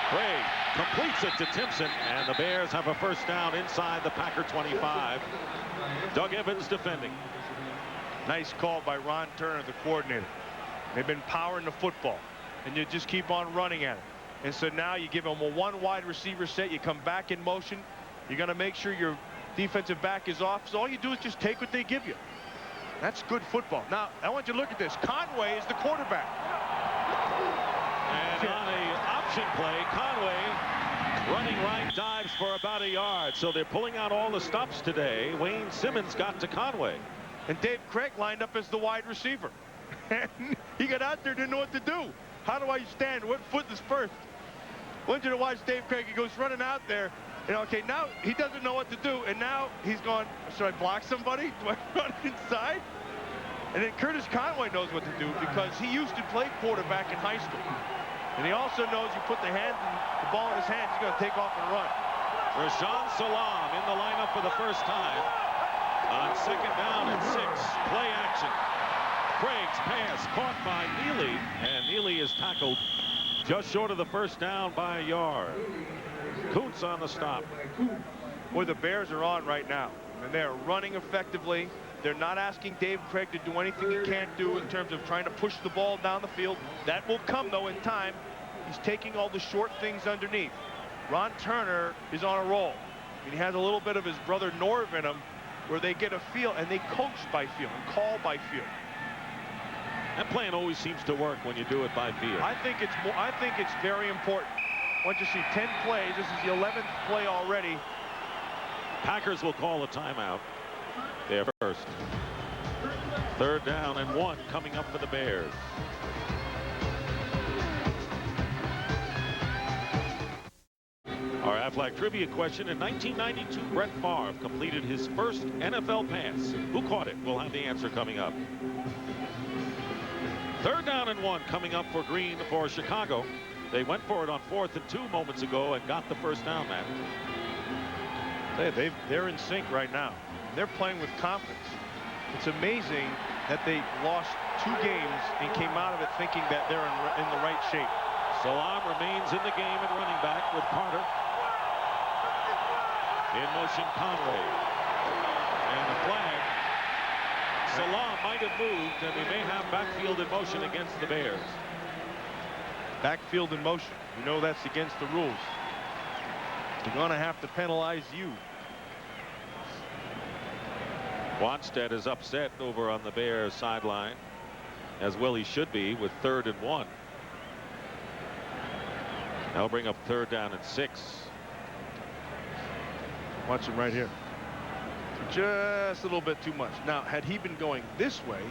S1: Craig completes it to Timpson, and the Bears have a first down inside the Packer 25. Doug Evans defending.
S2: Nice call by Ron Turner, the coordinator. They've been powering the football, and you just keep on running at it. And so now you give them a 1 wide receiver set. You come back in motion. You're going to make sure your defensive back is off. So all you do is just take what they give you. That's good football. Now, I want you to look at this. Conway is the quarterback.
S1: And on an option play, Conway running right dives for about 1 yard. So they're pulling out all the stops today. Wayne Simmons got to Conway.
S2: And Dave Craig lined up as the wide receiver. And he got out there, didn't know what to do. How do I stand? What foot is first? I want you to watch Dave Craig. He goes running out there. And okay, now he doesn't know what to do. And now he's going, should I block somebody? Do I run inside? And then Curtis Conway knows what to do because he used to play quarterback in high school. And he also knows you put the ball in his hands, he's going to take off and run.
S1: Rashaan Salaam in the lineup for the first time. On 2nd down and 6. Play action. Craig's pass caught by Neely, and Neely is tackled just short of the first down by 1 yard. Kuntz on the stop.
S2: Boy, the Bears are on right now, and they're running effectively. They're not asking Dave Craig to do anything he can't do in terms of trying to push the ball down the field. That will come, though, in time. He's taking all the short things underneath. Ron Turner is on a roll. And he has a little bit of his brother Norv in him, where they get a feel, and they coach by feel and call by feel.
S1: That plan always seems to work when you do it by field.
S2: I think it's very important. Once you see 10 plays, this is the 11th play already.
S1: Packers will call a timeout. There first. 3rd down and 1 coming up for the Bears. Our Aflac trivia question: in 1992, Brett Favre completed his first NFL pass. Who caught it? We'll have the answer coming up. 3rd down and 1 coming up for Green for Chicago. They went for it on 4th and 2 moments ago and got the first down, Matt.
S2: They're in sync right now. They're playing with confidence. It's amazing that they lost 2 games and came out of it thinking that they're in the right shape.
S1: Salaam remains in the game at running back with Carter. In motion, Conway. And a flag. Salaam might have moved, and we may have backfield in motion against the Bears.
S2: Backfield in motion. You know that's against the rules. They're going to have to penalize you.
S1: Wannstedt is upset over on the Bears sideline, as well he should be, with 3rd and 1. That'll bring up 3rd down and 6.
S2: Watch him right here. Just a little bit too much. Now, had he been going this way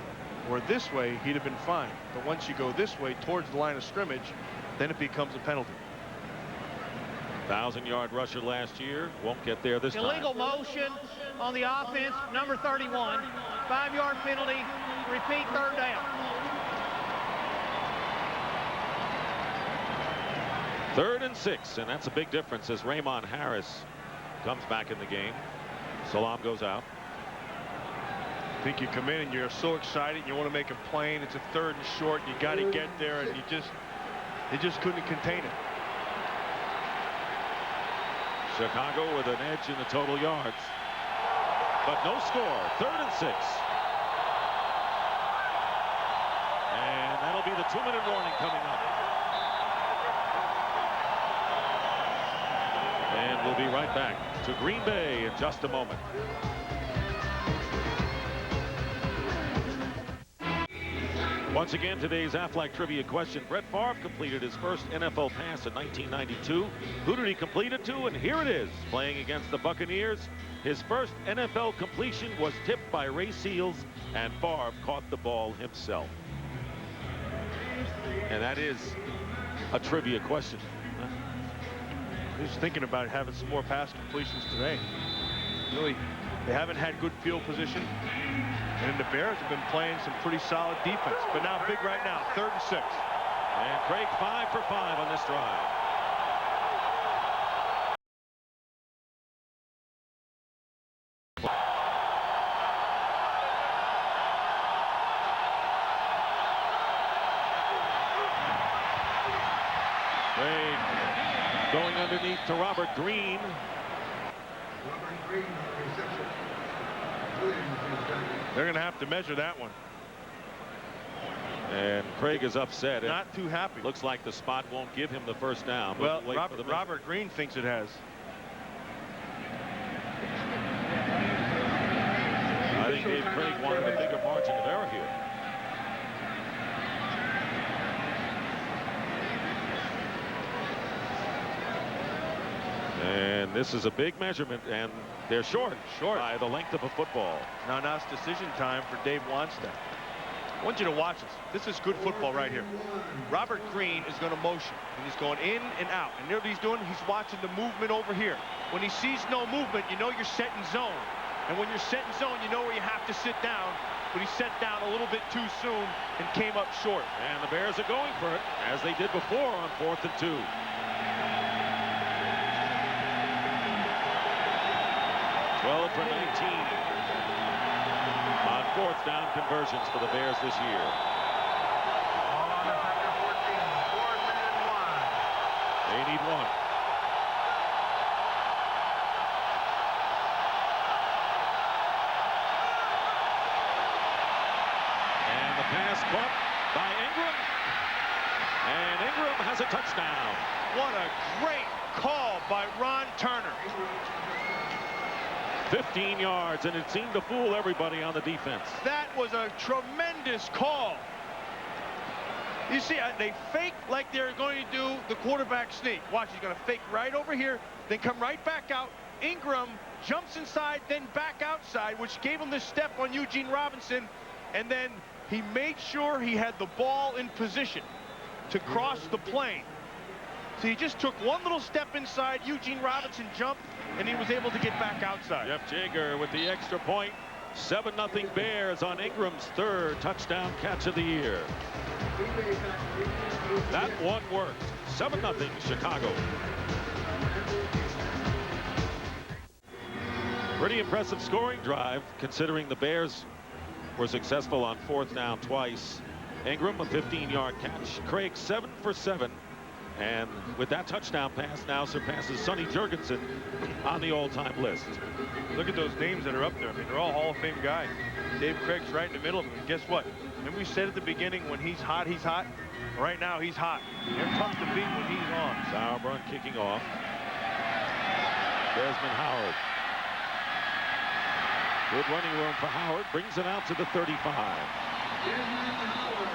S2: or this way, he'd have been fine. But once you go this way towards the line of scrimmage, then it becomes a penalty.
S1: 1,000-yard rusher last year. Won't get there this time.
S5: Illegal motion on the offense, number 31. 5-yard penalty. Repeat, 3rd down.
S1: 3rd and 6, and that's a big difference as Raymond Harris comes back in the game. Salaam goes out.
S2: I think you come in and you're so excited, you want to make a play, and it's a 3rd and short, you got to get there, and they just couldn't contain it.
S1: Chicago with an edge in the total yards, but no score. 3rd and 6. And that'll be the 2-minute warning coming up. And we'll be right back to Green Bay in just a moment. Once again, today's Aflac trivia question. Brett Favre completed his first NFL pass in 1992. Who did he complete it to? And here it is, playing against the Buccaneers. His first NFL completion was tipped by Ray Seals, and Favre caught the ball himself. And that is a trivia question.
S2: Just thinking about having some more pass completions today. Really, they haven't had good field position. And the Bears have been playing some pretty solid defense. But now big right now, 3rd and 6.
S1: And Craig 5 for 5 on this drive. Craig going underneath to Robert Green.
S2: They're going to have to measure that one.
S1: And Craig is upset.
S2: Not too happy.
S1: Looks like the spot won't give him the first down.
S2: Well, Robert Green thinks it has.
S1: I think Dave Craig wanted a bigger margin of error here. And this is a big measurement, and they're short by the length of a football.
S2: Now it's decision time for Dave Wannstedt. I want you to watch this. This is good football right here. Robert Green is going to motion, and he's going in and out. And you know what he's doing? He's watching the movement over here. When he sees no movement, you know you're set in zone. And when you're set in zone, you know where you have to sit down. But he sat down a little bit too soon and came up short.
S1: And the Bears are going for it, as they did before on 4th and 2. 12 for 19 on 4th down conversions for the Bears this year. They need 1. And the pass caught by Ingram. And Ingram has a touchdown.
S2: What a great call by Ron Turner.
S1: 15 yards, and it seemed to fool everybody on the defense.
S2: That was a tremendous call. You see, they fake like they're going to do the quarterback sneak. Watch, he's going to fake right over here, then come right back out. Ingram jumps inside, then back outside, which gave him the step on Eugene Robinson, and then he made sure he had the ball in position to cross the plane. So he just took one little step inside. Eugene Robinson jumped, and he was able to get back outside.
S1: Jeff Jager with the extra point. 7-0 Bears on Ingram's 3rd touchdown catch of the year. That one worked. 7-0 Chicago. Pretty impressive scoring drive, considering the Bears were successful on 4th down twice. Ingram, a 15-yard catch. Craig, 7 for 7. And with that touchdown pass, now surpasses Sonny Jurgensen on the all-time list.
S2: Look at those names that are up there. I mean, they're all Hall of Fame guys. Dave Craig's right in the middle of them. And guess what? And we said at the beginning, when he's hot, he's hot. Right now, he's hot. They're tough to beat when he's on.
S1: Sauerbrunn kicking off. Desmond Howard. Good running room for Howard. Brings it out to the 35.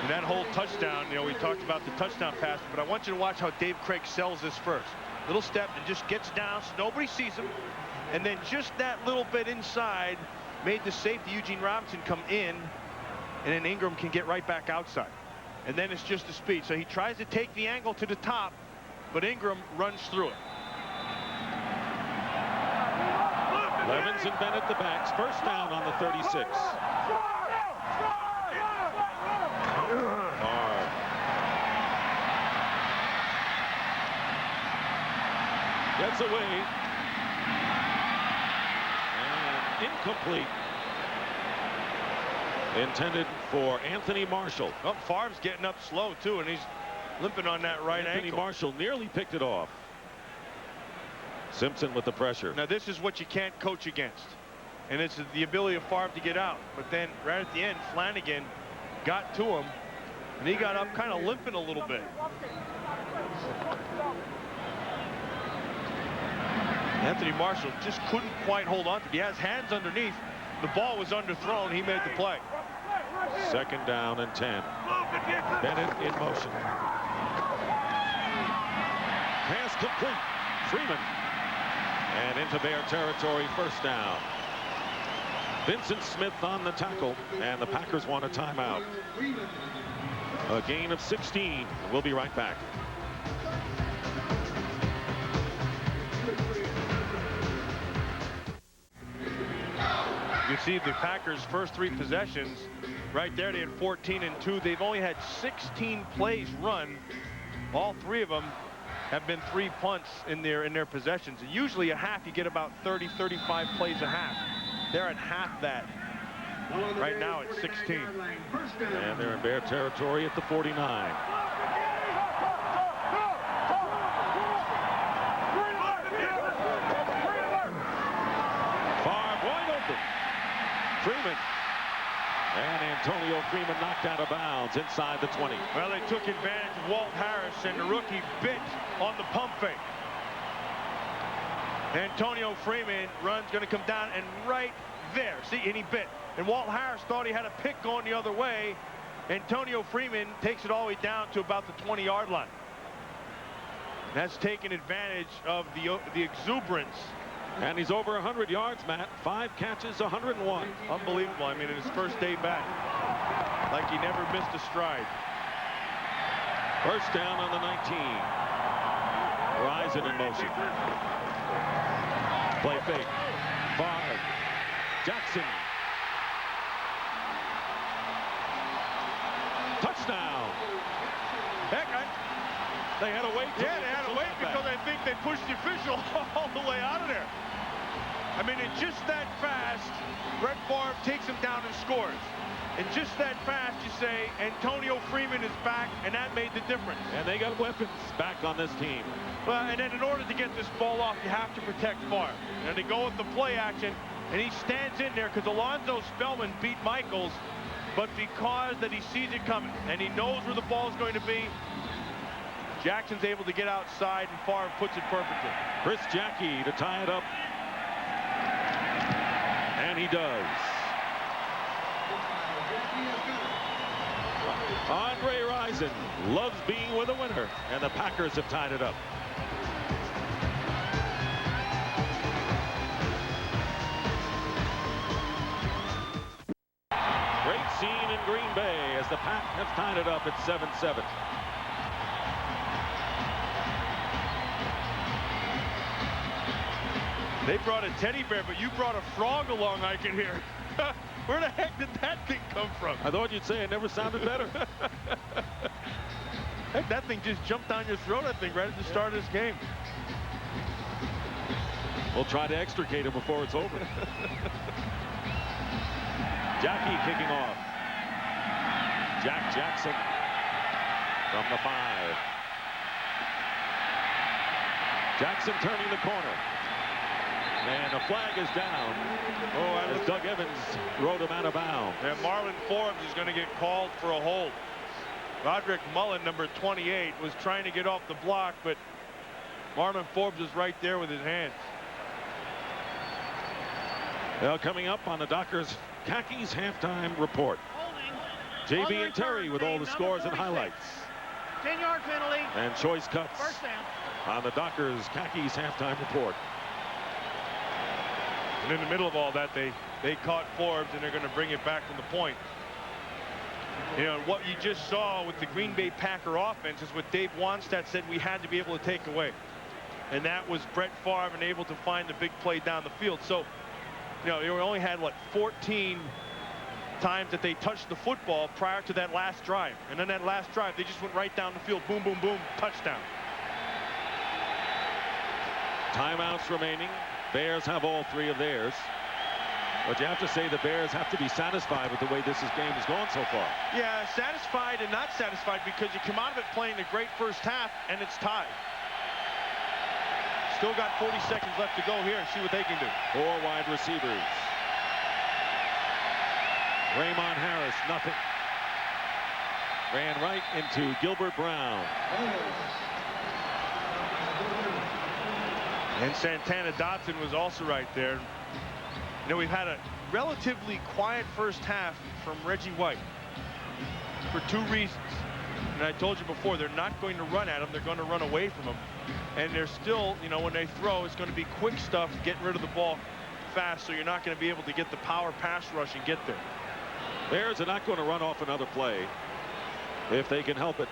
S2: And that whole touchdown, you know, we talked about the touchdown pass, but I want you to watch how Dave Craig sells this first. Little step and just gets down so nobody sees him. And then just that little bit inside made the safety, Eugene Robinson, come in, and then Ingram can get right back outside. And then it's just the speed. So he tries to take the angle to the top, but Ingram runs through it.
S1: Levens and Bennett the backs. First down on the 36. Gets away. And incomplete. intended for Anthony Marshall.
S2: Oh, Favre's getting up slow too, and he's limping on that right
S1: Anthony
S2: ankle.
S1: Marshall nearly picked it off. Simpson with the pressure.
S2: Now this is what you can't coach against, and it's the ability of Favre to get out. But then right at the end, Flanagan got to him, and he got up kind of limping a little bit. Anthony Marshall just couldn't quite hold on to it. He has hands underneath. The ball was underthrown. He made the play.
S1: 2nd down and 10. Bennett in motion. Pass complete. Freeman. And into Bear territory, 1st down. Vincent Smith on the tackle, and the Packers want a timeout. A gain of 16. We'll be right back.
S2: You see the Packers' first 3 possessions right there. They had 14 and 2. They've only had 16 plays run. All 3 of them have been 3 punts in their possessions. And usually a half, you get about 30-35 plays a half. They're at half that right now at 16.
S1: And they're in Bear territory at the 49. Freeman. And Antonio Freeman knocked out of bounds inside the 20.
S2: Well, they took advantage of Walt Harris, and the rookie bit on the pump fake. Antonio Freeman run's going to come down, and right there, see, and he bit. And Walt Harris thought he had a pick going the other way. Antonio Freeman takes it all the way down to about the 20-yard line. That's taken advantage of the exuberance.
S1: And he's over 100 yards, Matt. 5 catches, 101.
S2: Unbelievable. I mean, in his first day back, like he never missed a stride.
S1: 1st down on the 19. Risen in motion. Play fake. Favre. Jackson. Touchdown.
S2: Heck,
S1: they had to wait.
S2: Yeah, they had to wait because I think they pushed the official all the way out of there. I mean, it's just that fast. Brett Favre takes him down and scores. And just that fast, you say, Antonio Freeman is back, and that made the difference.
S1: And they got weapons back on this team.
S2: Well, and then in order to get this ball off, you have to protect Favre. And they go with the play action, and he stands in there because Alonzo Spellman beat Michaels, but because that he sees it coming, and he knows where the ball is going to be, Jackson's able to get outside, and Favre puts it perfectly.
S1: Chris Jackie to tie it up. And he does. Andre Rison loves being with a winner, and the Packers have tied it up. Great scene in Green Bay as the Pack have tied it up at 7-7.
S2: They brought a teddy bear, but you brought a frog along, I can hear. Where the heck did that thing come from?
S1: I thought you'd say it never sounded better.
S2: Heck, that thing just jumped down your throat, I think, right at the start of this game.
S1: We'll try to extricate him before it's over. Jackie kicking off. Jack Jackson from the 5. Jackson turning the corner. And the flag is down. As Doug Evans rode him out of bounds.
S2: And Marlon Forbes is going to get called for a hold. Roderick Mullen, number 28, was trying to get off the block, but Marlon Forbes is right there with his hands.
S1: Well, coming up on the Dockers Khakis halftime report. JB and Terry with all the scores and highlights.
S5: 10-yard penalty.
S1: And choice cuts
S5: 1st down.
S1: on the Dockers Khakis halftime report.
S2: And in the middle of all that, they caught Forbes, and they're going to bring it back from the point. You know, what you just saw with the Green Bay Packer offense is what Dave Wannstedt said we had to be able to take away. And that was Brett Favre and able to find the big play down the field. So, you know, they only had, what, 14 times that they touched the football prior to that last drive. And then that last drive, they just went right down the field. Boom, boom, boom, touchdown.
S1: Timeouts remaining. Bears have all 3 of theirs. But you have to say the Bears have to be satisfied with the way this game has gone so far.
S2: Yeah, satisfied and not satisfied, because you come out of it playing a great first half and it's tied. Still got 40 seconds left to go here and see what they can do.
S1: 4 wide receivers. Raymond Harris, nothing. Ran right into Gilbert Brown.
S2: And Santana Dotson was also right there. You know, we've had a relatively quiet first half from Reggie White for 2 reasons. And I told you before, they're not going to run at him. They're going to run away from him. And they're still, you know, when they throw, it's going to be quick stuff, getting rid of the ball fast, so you're not going to be able to get the power pass rush and get there.
S1: Bears are not going to run off another play if they can help it.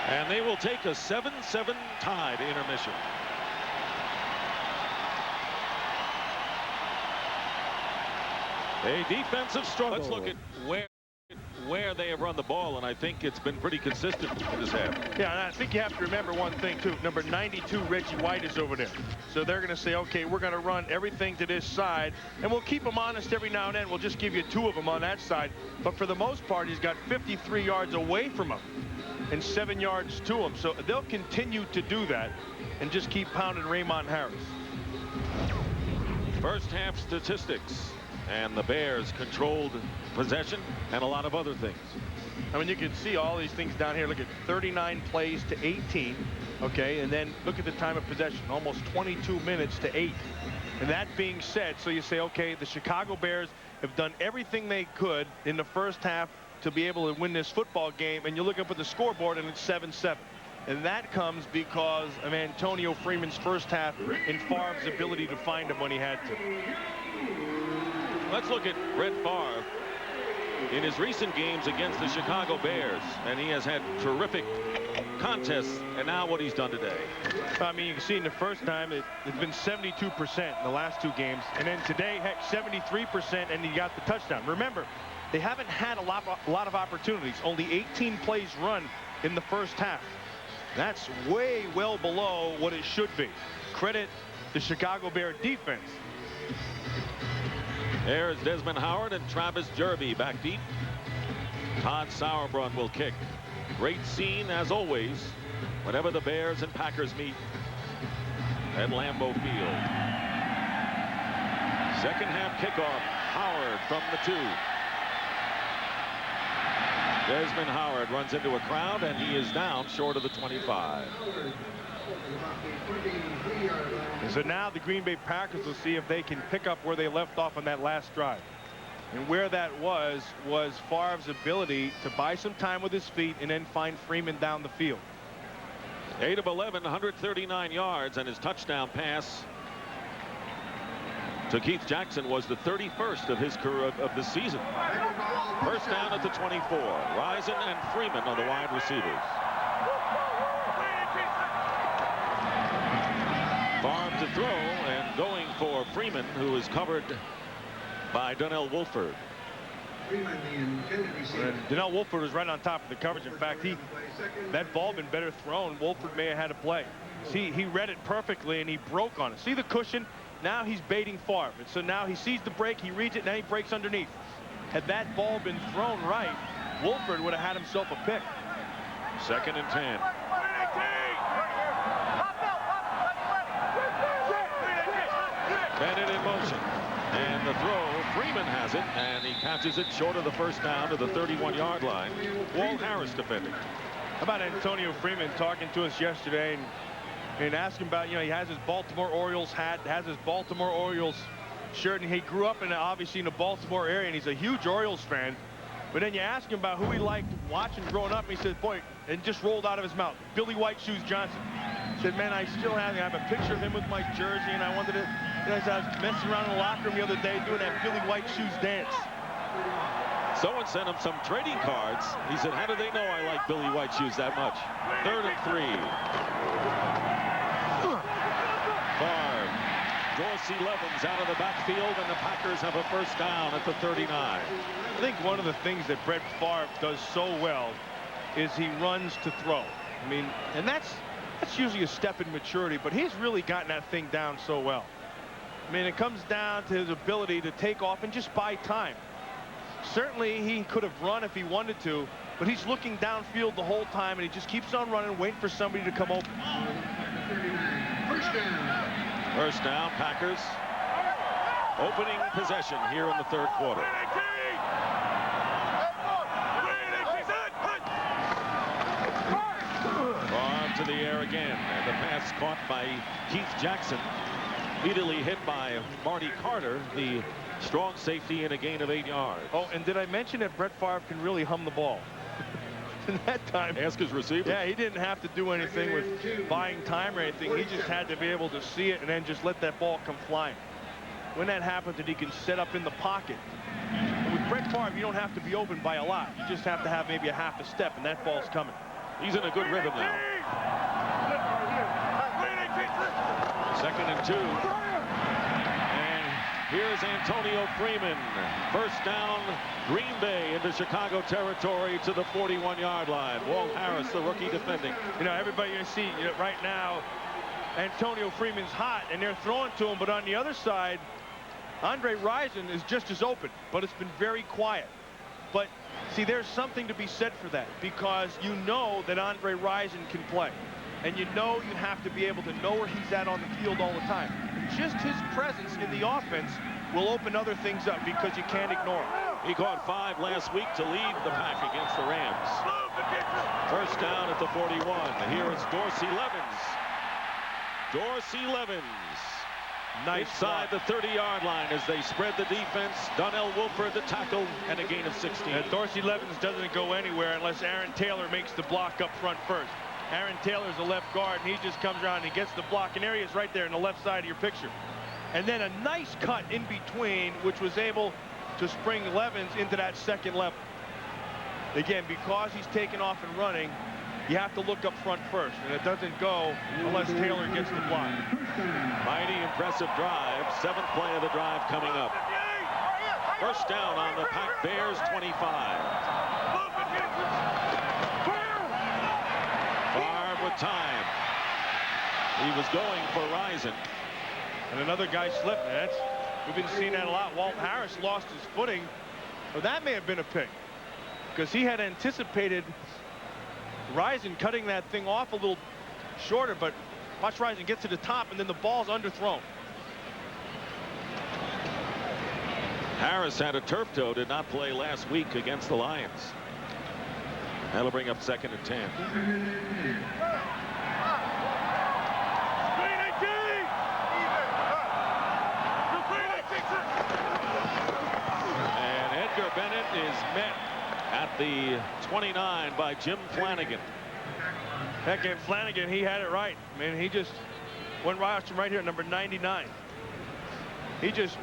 S1: And they will take a 7-7 tie to intermission. A defensive struggle. Let's look at where they have run the ball, and I think it's been pretty consistent in this half.
S2: Yeah, and I think you have to remember one thing too. Number 92, Reggie White, is over there. So they're going to say, okay, we're going to run everything to this side, and we'll keep them honest every now and then. We'll just give you 2 of them on that side. But for the most part, he's got 53 yards away from him and 7 yards to him. So they'll continue to do that and just keep pounding Raymond Harris.
S1: First half statistics, and the Bears controlled possession and a lot of other things.
S2: I mean, you can see all these things down here. Look at 39 plays to 18. Okay, and then look at the time of possession, almost 22 minutes to 8. And that being said, so you say, okay, the Chicago Bears have done everything they could in the first half to be able to win this football game, and you look up at the scoreboard and it's 7-7. And that comes because of Antonio Freeman's first half and Favre's ability to find him when he had to.
S1: Let's look at Brett Favre in his recent games against the Chicago Bears, and he has had terrific contests, and now what he's done today.
S2: I mean, you can see in the first time it's been 72% in the last 2 games, and then today, heck, 73%, and he got the touchdown. Remember, they haven't had a lot of opportunities. Only 18 plays run in the first half. That's way well below what it should be. Credit the Chicago Bear defense.
S1: There's Desmond Howard and Travis Jerby back deep. Todd Sauerbrunn will kick. Great scene, as always, whenever the Bears and Packers meet at Lambeau Field. Second half kickoff. Howard from the 2. Desmond Howard runs into a crowd, and he is down short of the 25.
S2: And so now the Green Bay Packers will see if they can pick up where they left off on that last drive. And where that was Favre's ability to buy some time with his feet and then find Freeman down the field.
S1: 8 of 11, 139 yards, and his touchdown pass to Keith Jackson was the 31st of his career of the season. First down at the 24. Risen and Freeman on the wide receivers. Favre to throw, and going for Freeman, who is covered by Donnell Wolford.
S2: And Donnell Wolford was right on top of the coverage. In fact, that ball been better thrown. Wolford may have had a play. See, he read it perfectly, and he broke on it. See the cushion? Now he's baiting Favre. And so now he sees the break, he reads it, now he breaks underneath. Had that ball been thrown right, Wolford would have had himself a pick.
S1: 2nd and 10. Bennett in motion. And the throw, Freeman has it, and he catches it short of the first down to the 31-yard line. Walt Harris defending.
S2: How about Antonio Freeman talking to us yesterday and asking about, you know, he has his Baltimore Orioles hat, has his Baltimore Orioles shirt, and he grew up obviously in the Baltimore area, and he's a huge Orioles fan. But then you ask him about who he liked watching growing up, and he said, boy, it just rolled out of his mouth, Billy White Shoes Johnson. He said, man, I still have a picture of him with my jersey, and I wanted to, you know, I was messing around in the locker room the other day doing that Billy White Shoes dance.
S1: Someone sent him some trading cards. He said, how do they know I like Billy White Shoes that much? 3rd and 3. Favre. Dorsey Levens out of the backfield, and the Packers have a first down at the 39.
S2: I think one of the things that Brett Favre does so well is he runs to throw. I mean, and that's That's usually a step in maturity, but he's really gotten that thing down so well. I mean, it comes down to his ability to take off and just buy time. Certainly, he could have run if he wanted to, but he's looking downfield the whole time, and he just keeps on running, waiting for somebody to come open.
S1: First down, Packers. Opening possession here in the third quarter. Arm to the air again, and the pass caught by Keith Jackson. Immediately hit by Marty Carter, the strong safety, in a gain of 8 yards.
S2: Oh, and did I mention that Brett Favre can really hum the ball? In that time,
S1: ask his receiver.
S2: Yeah, he didn't have to do anything with buying time or anything. He just had to be able to see it and then just let that ball come flying. When that happens, and he can set up in the pocket. And with Brett Favre, you don't have to be open by a lot. You just have to have maybe a half a step, and that ball's coming.
S1: He's in a good rhythm now. 2nd and 2. And here's Antonio Freeman. First down, Green Bay into Chicago territory to the 41-yard line. Walt Harris, the rookie, defending.
S2: You know, everybody you see right now, Antonio Freeman's hot, and they're throwing to him. But on the other side, Andre Rison is just as open, but it's been very quiet. But see, there's something to be said for that, because you know that Andre Rison can play. And you know you have to be able to know where he's at on the field all the time. And just his presence in the offense will open other things up, because you can't ignore him.
S1: He caught 5 last week to lead the pack against the Rams. First down at the 41. Here is Dorsey Levens. Dorsey Levens. Nice inside the 30-yard line as they spread the defense. Donnell Wolford the tackle, and a gain of 16.
S2: And Dorsey Levens doesn't go anywhere unless Aaron Taylor makes the block up front first. Aaron Taylor's the left guard, and he just comes around and he gets the block, and there he is right there in the left side of your picture. And then a nice cut in between, which was able to spring Levens into that second level. Again, because he's taken off and running, you have to look up front first, and it doesn't go unless Taylor gets the block.
S1: Mighty impressive drive. 7th play of the drive coming up. First down on the Pack Bears 25. Favre with time. He was going for Rison.
S2: And another guy slipped. We've been seeing that a lot. Walt Harris lost his footing. Well, that may have been a pick, because he had anticipated Rison cutting that thing off a little shorter, but watch Rison get to the top, and then the ball's underthrown.
S1: Harris had a turf toe, did not play last week against the Lions. That'll bring up 2nd and 10. And Edgar Bennett is met at the 29 by Jim Flanagan.
S2: Heck, and Flanagan, he had it right. I mean, he just went right here, number 99. He just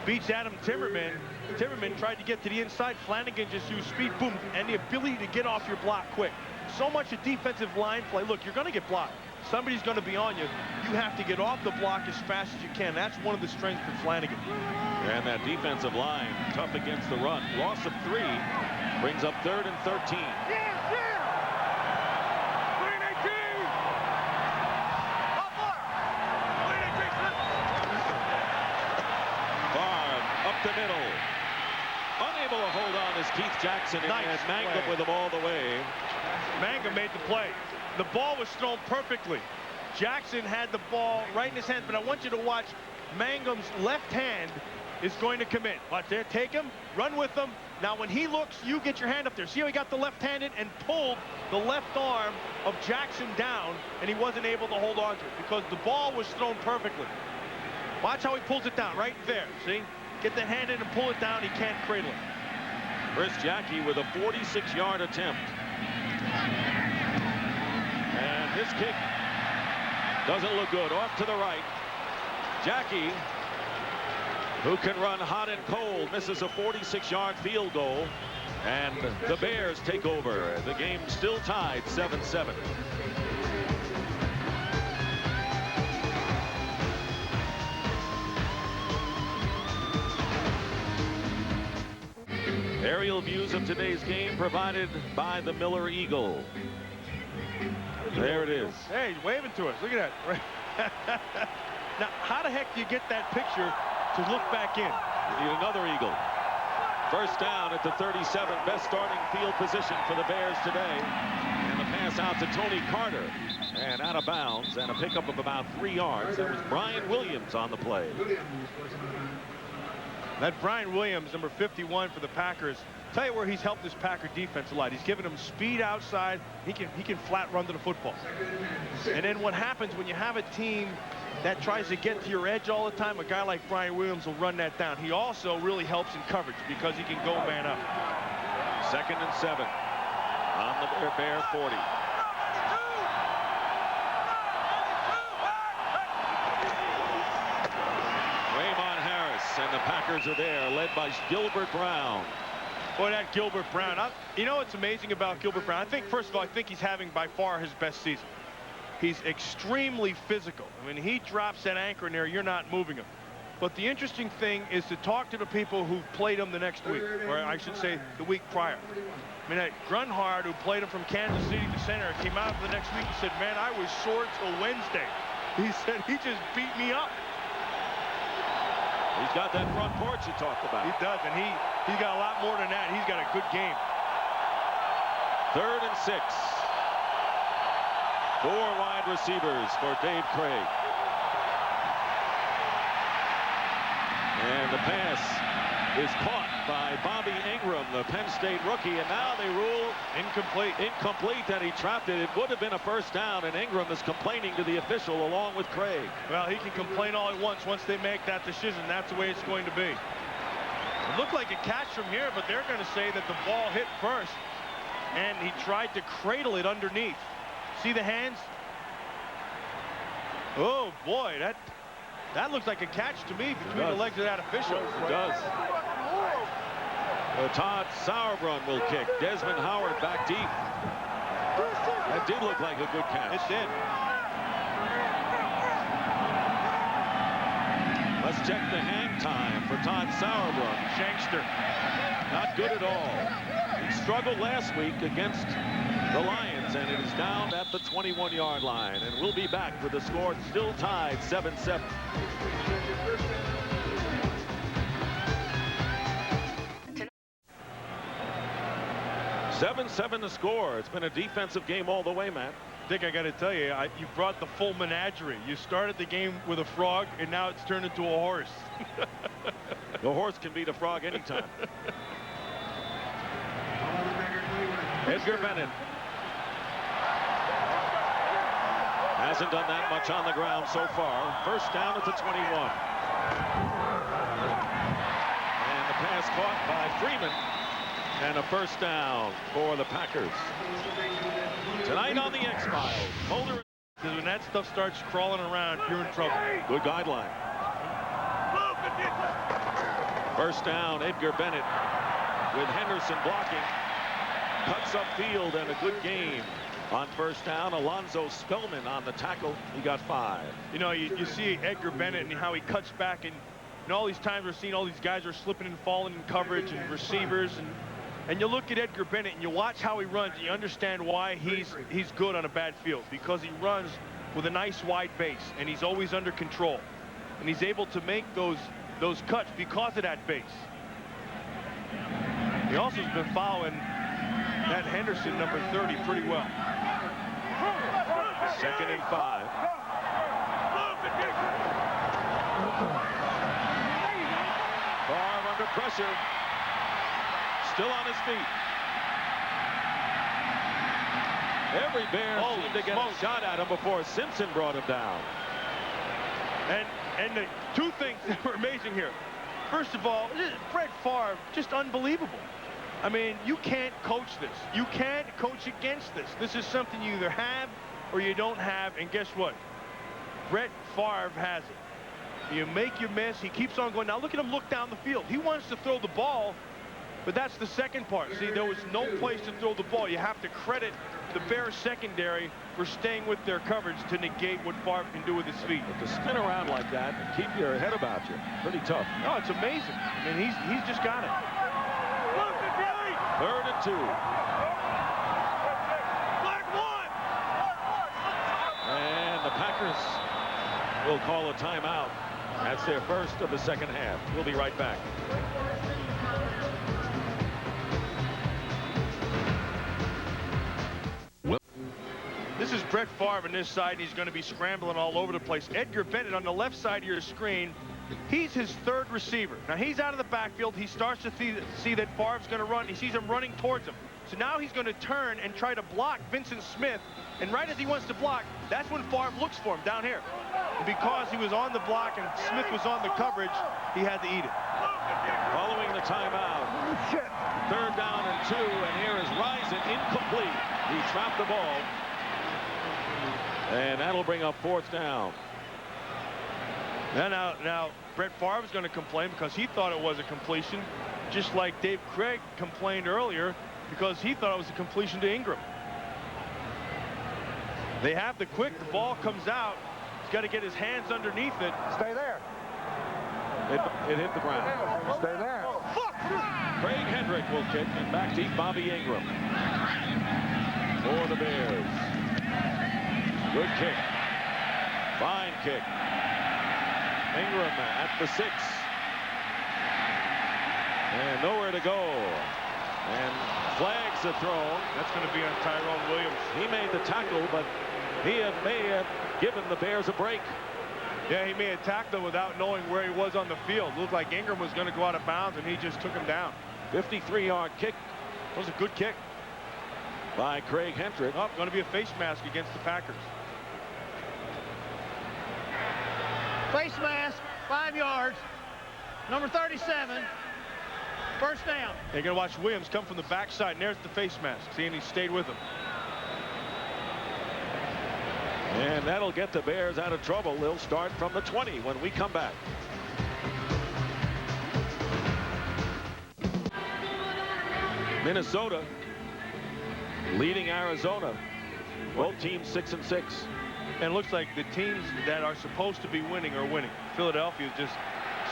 S2: beats Adam Timmerman. Timmerman tried to get to the inside. Flanagan just used speed, boom, and the ability to get off your block quick. So much of defensive line play. Look, you're going to get blocked. Somebody's going to be on you. You have to get off the block as fast as you can. That's one of the strengths of Flanagan.
S1: And that defensive line, tough against the run. Loss of 3 brings up 3rd and 13. The middle. Unable to hold on is Keith Jackson, and
S2: nice
S1: Mangum with him all the way.
S2: Mangum made the play. The ball was thrown perfectly. Jackson had the ball right in his hand, but I want you to watch Mangum's left hand is going to come in. Watch there, take him, run with him. Now when he looks, you get your hand up there. See how he got the left-handed and pulled the left arm of Jackson down, and he wasn't able to hold on to it because the ball was thrown perfectly. Watch how he pulls it down right there, see? Get the hand in and pull it down. He can't cradle it.
S1: Chris Jackie with a 46-yard attempt. And his kick doesn't look good. Off to the right. Jackie, who can run hot and cold, misses a 46-yard field goal. And the Bears take over. The game still tied 7-7. Aerial views of today's game provided by the Miller Eagle. There it is.
S2: Hey, he's waving to us. Look at that. Now, how the heck do you get that picture to look back in?
S1: You need another eagle. First down at the 37, best starting field position for the Bears today. And the pass out to Tony Carter. And out of bounds, and a pickup of about 3 yards. It was Brian Williams on the play.
S2: That Brian Williams, number 51 for the Packers. Tell you where he's helped this Packer defense a lot. He's given them speed outside. He can flat run to the football. And then what happens when you have a team that tries to get to your edge all the time, a guy like Brian Williams will run that down. He also really helps in coverage because he can go man up.
S1: 2nd and 7 on the Bear 40. Raymond Harris and the Packers are there, led by Gilbert Brown.
S2: Boy, that Gilbert Brown. You know what's amazing about Gilbert Brown? I think, first of all, I think he's having by far his best season. He's extremely physical. I mean, he drops that anchor in there, you're not moving him. But the interesting thing is to talk to the people who've played him the next week, or I should say the week prior. I mean, that Grunhard, who played him from Kansas City to center, came out the next week and said, man, I was sore till Wednesday. He said, he just beat me up.
S1: He's got that front porch you talked about.
S2: He does, and he's got a lot more than that. He's got a good game.
S1: 3rd and 6. 4 wide receivers for Dave Craig. And the pass is caught by Bobby Ingram, the Penn State rookie, and now they rule incomplete. And he trapped it. It would have been a first down, and Ingram is complaining to the official along with Craig.
S2: Well, he can complain all he wants. Once they make that decision, that's the way it's going to be. It looked like a catch from here, but they're going to say that the ball hit first, and he tried to cradle it underneath. See the hands? Oh, boy, that looks like a catch to me between the legs of that official.
S1: It does. Todd Sauerbrunn will kick. Desmond Howard back deep. That did look like a good catch.
S2: It did.
S1: Let's check the hang time for Todd Sauerbrunn.
S2: Shankster.
S1: Not good at all. He struggled last week against the Lions, and it is down at the 21-yard line. And we'll be back with the score still tied 7-7. 7-7 the score. It's been a defensive game all the way, man.
S2: Dick, I got to tell you, you brought the full menagerie. You started the game with a frog, and now it's turned into a horse.
S1: The horse can beat a frog anytime. Edgar Bennett hasn't done that much on the ground so far. First down at the 21. And the pass caught by Freeman. And a first down for the Packers. Tonight on the X-Files, Mulder.
S2: Because when that stuff starts crawling around, you're in trouble.
S1: Good guideline. First down, Edgar Bennett with Henderson blocking. Cuts upfield, and a good game on first down. Alonzo Spellman on the tackle. He got 5.
S2: You know, you see Edgar Bennett and how he cuts back, and all these times we're seeing all these guys are slipping and falling in coverage and receivers, and you look at Edgar Bennett and you watch how he runs, and you understand why he's good on a bad field, because he runs with a nice wide base, and he's always under control, and he's able to make those cuts because of that base. He also has been following that Henderson, number 30, pretty well.
S1: 2nd and 5. Favre under pressure. Still on his feet. Every Bear seemed to get a shot at him before Simpson brought him down.
S2: And the two things that were amazing here. First of all, Brett Favre, just unbelievable. I mean, you can't coach this. You can't coach against this. This is something you either have or you don't have, and guess what? Brett Favre has it. You make your miss, he keeps on going. Now look at him look down the field. He wants to throw the ball, but that's the second part. See, there was no place to throw the ball. You have to credit the Bears secondary for staying with their coverage to negate what Favre can do with his feet.
S1: But to spin around like that and keep your head about you, pretty tough.
S2: No, it's amazing. I mean, he's just got it.
S1: 3rd and 2. will call a timeout. That's their first of the second half. We'll be right back.
S2: This is Brett Favre on this side, and he's going to be scrambling all over the place. Edgar Bennett on the left side of your screen. He's his third receiver. Now he's out of the backfield. He starts to see that Favre's going to run. He sees him running towards him. So now he's going to turn and try to block Vincent Smith. And right as he wants to block, that's when Favre looks for him down here. And because he was on the block and Smith was on the coverage, he had to eat it.
S1: Following the timeout, 3rd down and 2, and here is Rison, incomplete. He trapped the ball. And that'll bring up 4th down.
S2: Now Brett Favre is going to complain because he thought it was a completion, just like Dave Craig complained earlier because he thought it was a completion to Ingram. They have the quick. The ball comes out. He's got to get his hands underneath it.
S4: Stay there.
S1: It hit the ground.
S4: Stay there.
S1: Craig Hendrick will kick, and back deep Bobby Ingram for the Bears. Good kick. Fine kick. Ingram at the 6. And nowhere to go. And flags are thrown.
S2: That's going to be on Tyrone Williams.
S1: He made the tackle, but he may have given the Bears a break.
S2: Yeah, he made a tackle without knowing where he was on the field. Looked like Ingram was going to go out of bounds, and he just took him down.
S1: 53-yard kick.
S2: That was a good kick
S1: By Craig Hendrick.
S2: Oh, going to be a face mask against the Packers.
S5: Face mask, 5 yards. Number 37. 1st down.
S2: They're going to watch Williams come from the backside, and there's the face mask. See, and he stayed with him.
S1: And that'll get the Bears out of trouble. They'll start from the 20 when we come back. Minnesota leading Arizona. Both teams 6-6.
S2: And it looks like the teams that are supposed to be winning are winning. Philadelphia is just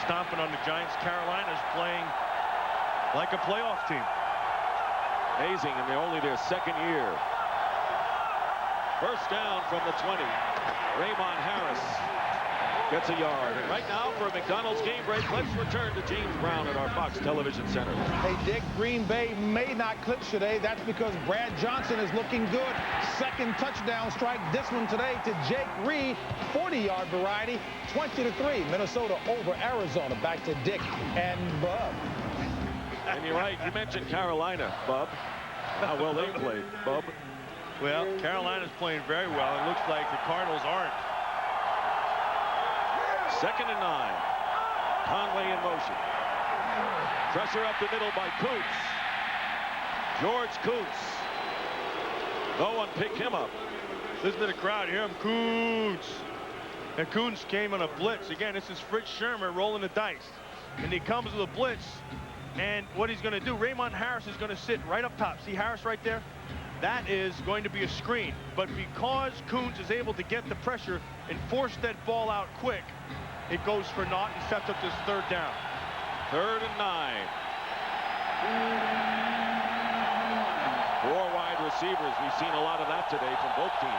S2: stomping on the Giants. Carolina's playing like a playoff team.
S1: Amazing, and they're only their 2nd year. 1st down from the 20. Raymond Harris gets a yard. And right now for a McDonald's game break, let's return to James Brown at our Fox Television Center.
S4: Hey, Dick, Green Bay may not clinch today. That's because Brad Johnson is looking good. 2nd touchdown strike. This one today to Jake Reed. 40-yard variety. 20-3. Minnesota over Arizona. Back to Dick and Bub.
S1: And you're right. You mentioned Carolina, Bub. How well they played, Bub.
S2: Well, Carolina's playing very well. It looks like the Cardinals aren't.
S1: 2nd and 9. Conway in motion. Pressure up the middle by Kuntz. George Kuntz. No one picked him up.
S2: Listen to the crowd. Hear him, Kuntz. And Kuntz came on a blitz. Again, this is Fritz Shermer rolling the dice. And he comes with a blitz. And what he's going to do, Raymond Harris is going to sit right up top. See Harris right there? That is going to be a screen. But because Kuntz is able to get the pressure and force that ball out quick, it goes for naught and sets up this 3rd down.
S1: 3rd and 9. 4 wide receivers. We've seen a lot of that today from both teams.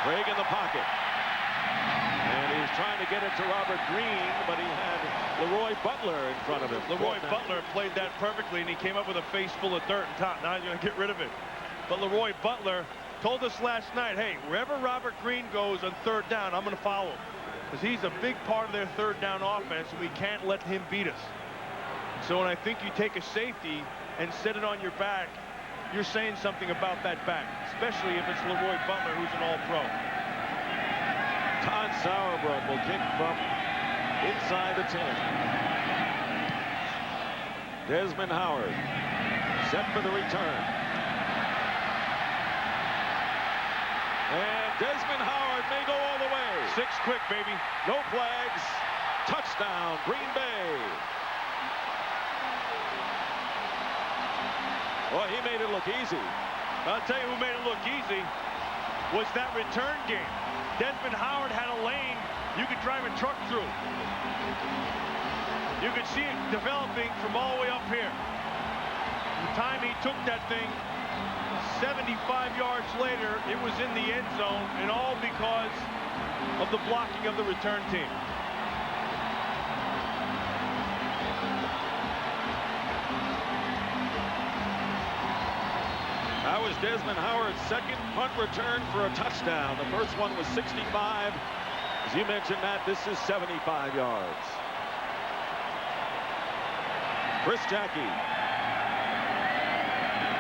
S1: Craig in the pocket. And he's trying to get it to Robert Green, but he had Leroy Butler in front of him.
S2: Leroy Butler played that perfectly, and he came up with a face full of dirt and top. Now he's going to get rid of it. But Leroy Butler told us last night, hey, wherever Robert Green goes on 3rd down, I'm going to follow him. Because he's a big part of their 3rd down offense, and we can't let him beat us. So when I think you take a safety and set it on your back, you're saying something about that back, especially if it's Leroy Butler, who's an all-pro.
S1: Todd Sauerbrunn will kick from inside the 10. Desmond Howard set for the return. And Desmond Howard may go all the way.
S2: 6 quick, baby.
S1: No flags. Touchdown, Green Bay. Well, he made it look easy.
S2: I'll tell you who made it look easy was that return game. Desmond Howard had a lane you could drive a truck through. You could see it developing from all the way up here. time he took that thing, 75 yards later, it was in the end zone, and all because of the blocking of the return team.
S1: That was Desmond Howard's second punt return for a touchdown. The first one was 65. As you mentioned, Matt, this is 75 yards. Chris Jackie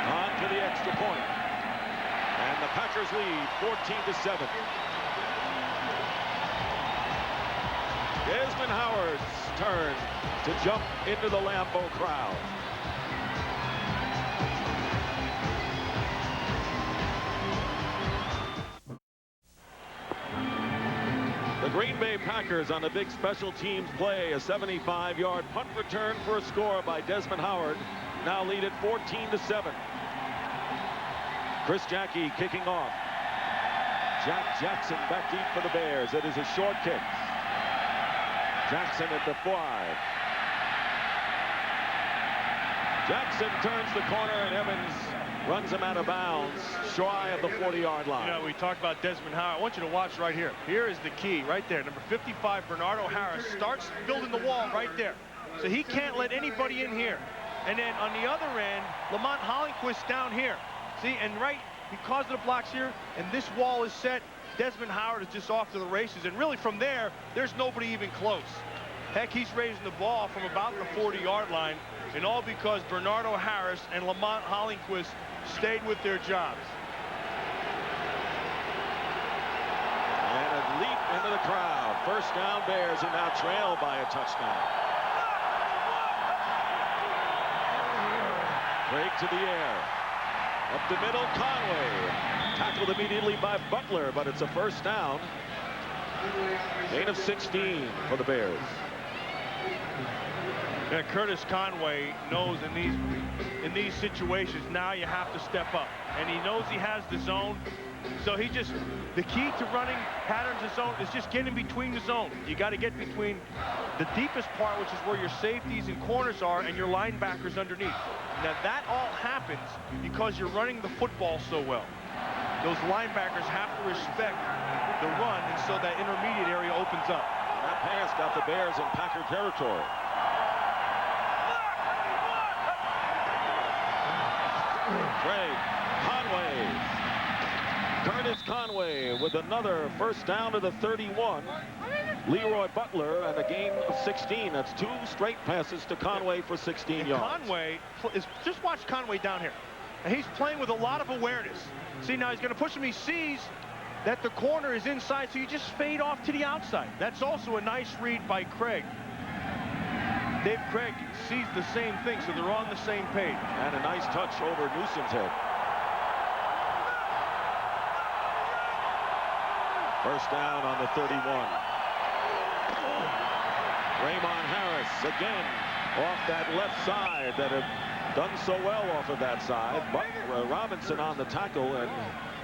S1: on to the extra point. And the Packers lead 14-7. Desmond Howard's turn to jump into the Lambeau crowd. The Green Bay Packers on a big special teams play. A 75-yard punt return for a score by Desmond Howard. Now lead at 14-7. Chris Jackie kicking off. Jack Jackson back deep for the Bears. It is a short kick. Jackson at the 5. Jackson turns the corner and Evans runs him out of bounds, shy of the 40-yard line.
S2: You know, we talked about Desmond Howard. I want you to watch right here. Here is the key right there. Number 55, Bernardo Harris, starts building the wall right there. So he can't let anybody in here. And then on the other end, Lamont Hollingquist down here. See, and right because of the blocks here, and this wall is set, Desmond Howard is just off to the races. And really from there, there's nobody even close. Heck, he's raising the ball from about the 40-yard line, and all because Bernardo Harris and Lamont Hollingquist stayed with their jobs.
S1: And a leap into the crowd. First down Bears, and now trailed by a touchdown. Break to the air. Up the middle, Conway. Tackled immediately by Butler, but it's a first down. Gain of 16 for the Bears.
S2: Yeah, Curtis Conway knows in these situations now you have to step up, and he knows he has the zone. So he just, the key to running patterns of zone is just getting between the zone. You got to get between the deepest part, which is where your safeties and corners are, and your linebackers underneath. Now that all happens because you're running the football so well. Those linebackers have to respect the run, and so that intermediate area opens up.
S1: That pass got the Bears in Packer territory. Craig Conway. Curtis Conway with another first down to the 31. Leroy Butler and a gain of 16. That's 2 straight passes to Conway for 16 yards.
S2: Conway is, just watch Conway down here. And he's playing with a lot of awareness. See, now he's going to push him. He sees that the corner is inside, so you just fade off to the outside. That's also a nice read by Craig. Dave Craig sees the same thing, so they're on the same page.
S1: And a nice touch over Newsom's head. First down on the 31. Raymond Harris again off that left side that had done so well off of that side. But Robinson on the tackle and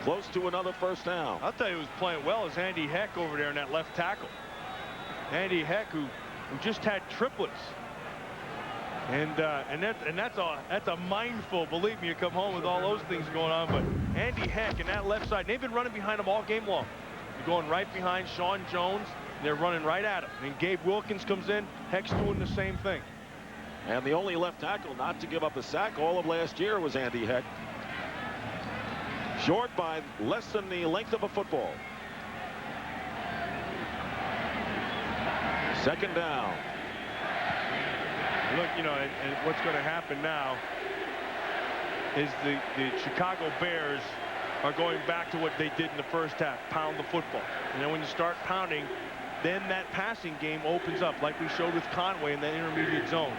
S1: close to another first down.
S2: I'll tell you who was playing well is Andy Heck over there in that left tackle. Andy Heck, who just had triplets. And that's a mindful, believe me, you come home with all those things going on. But Andy Heck and that left side, they've been running behind him all game long. They're going right behind Sean Jones. They're running right at him. And Gabe Wilkins comes in. Heck's doing the same thing.
S1: And the only left tackle not to give up a sack all of last year was Andy Heck. Short by less than the length of a football. Second down.
S2: Look, you know, and what's going to happen now is the Chicago Bears are going back to what they did in the first half, pound the football. And then when you start pounding, then that passing game opens up, like we showed with Conway in the intermediate zones.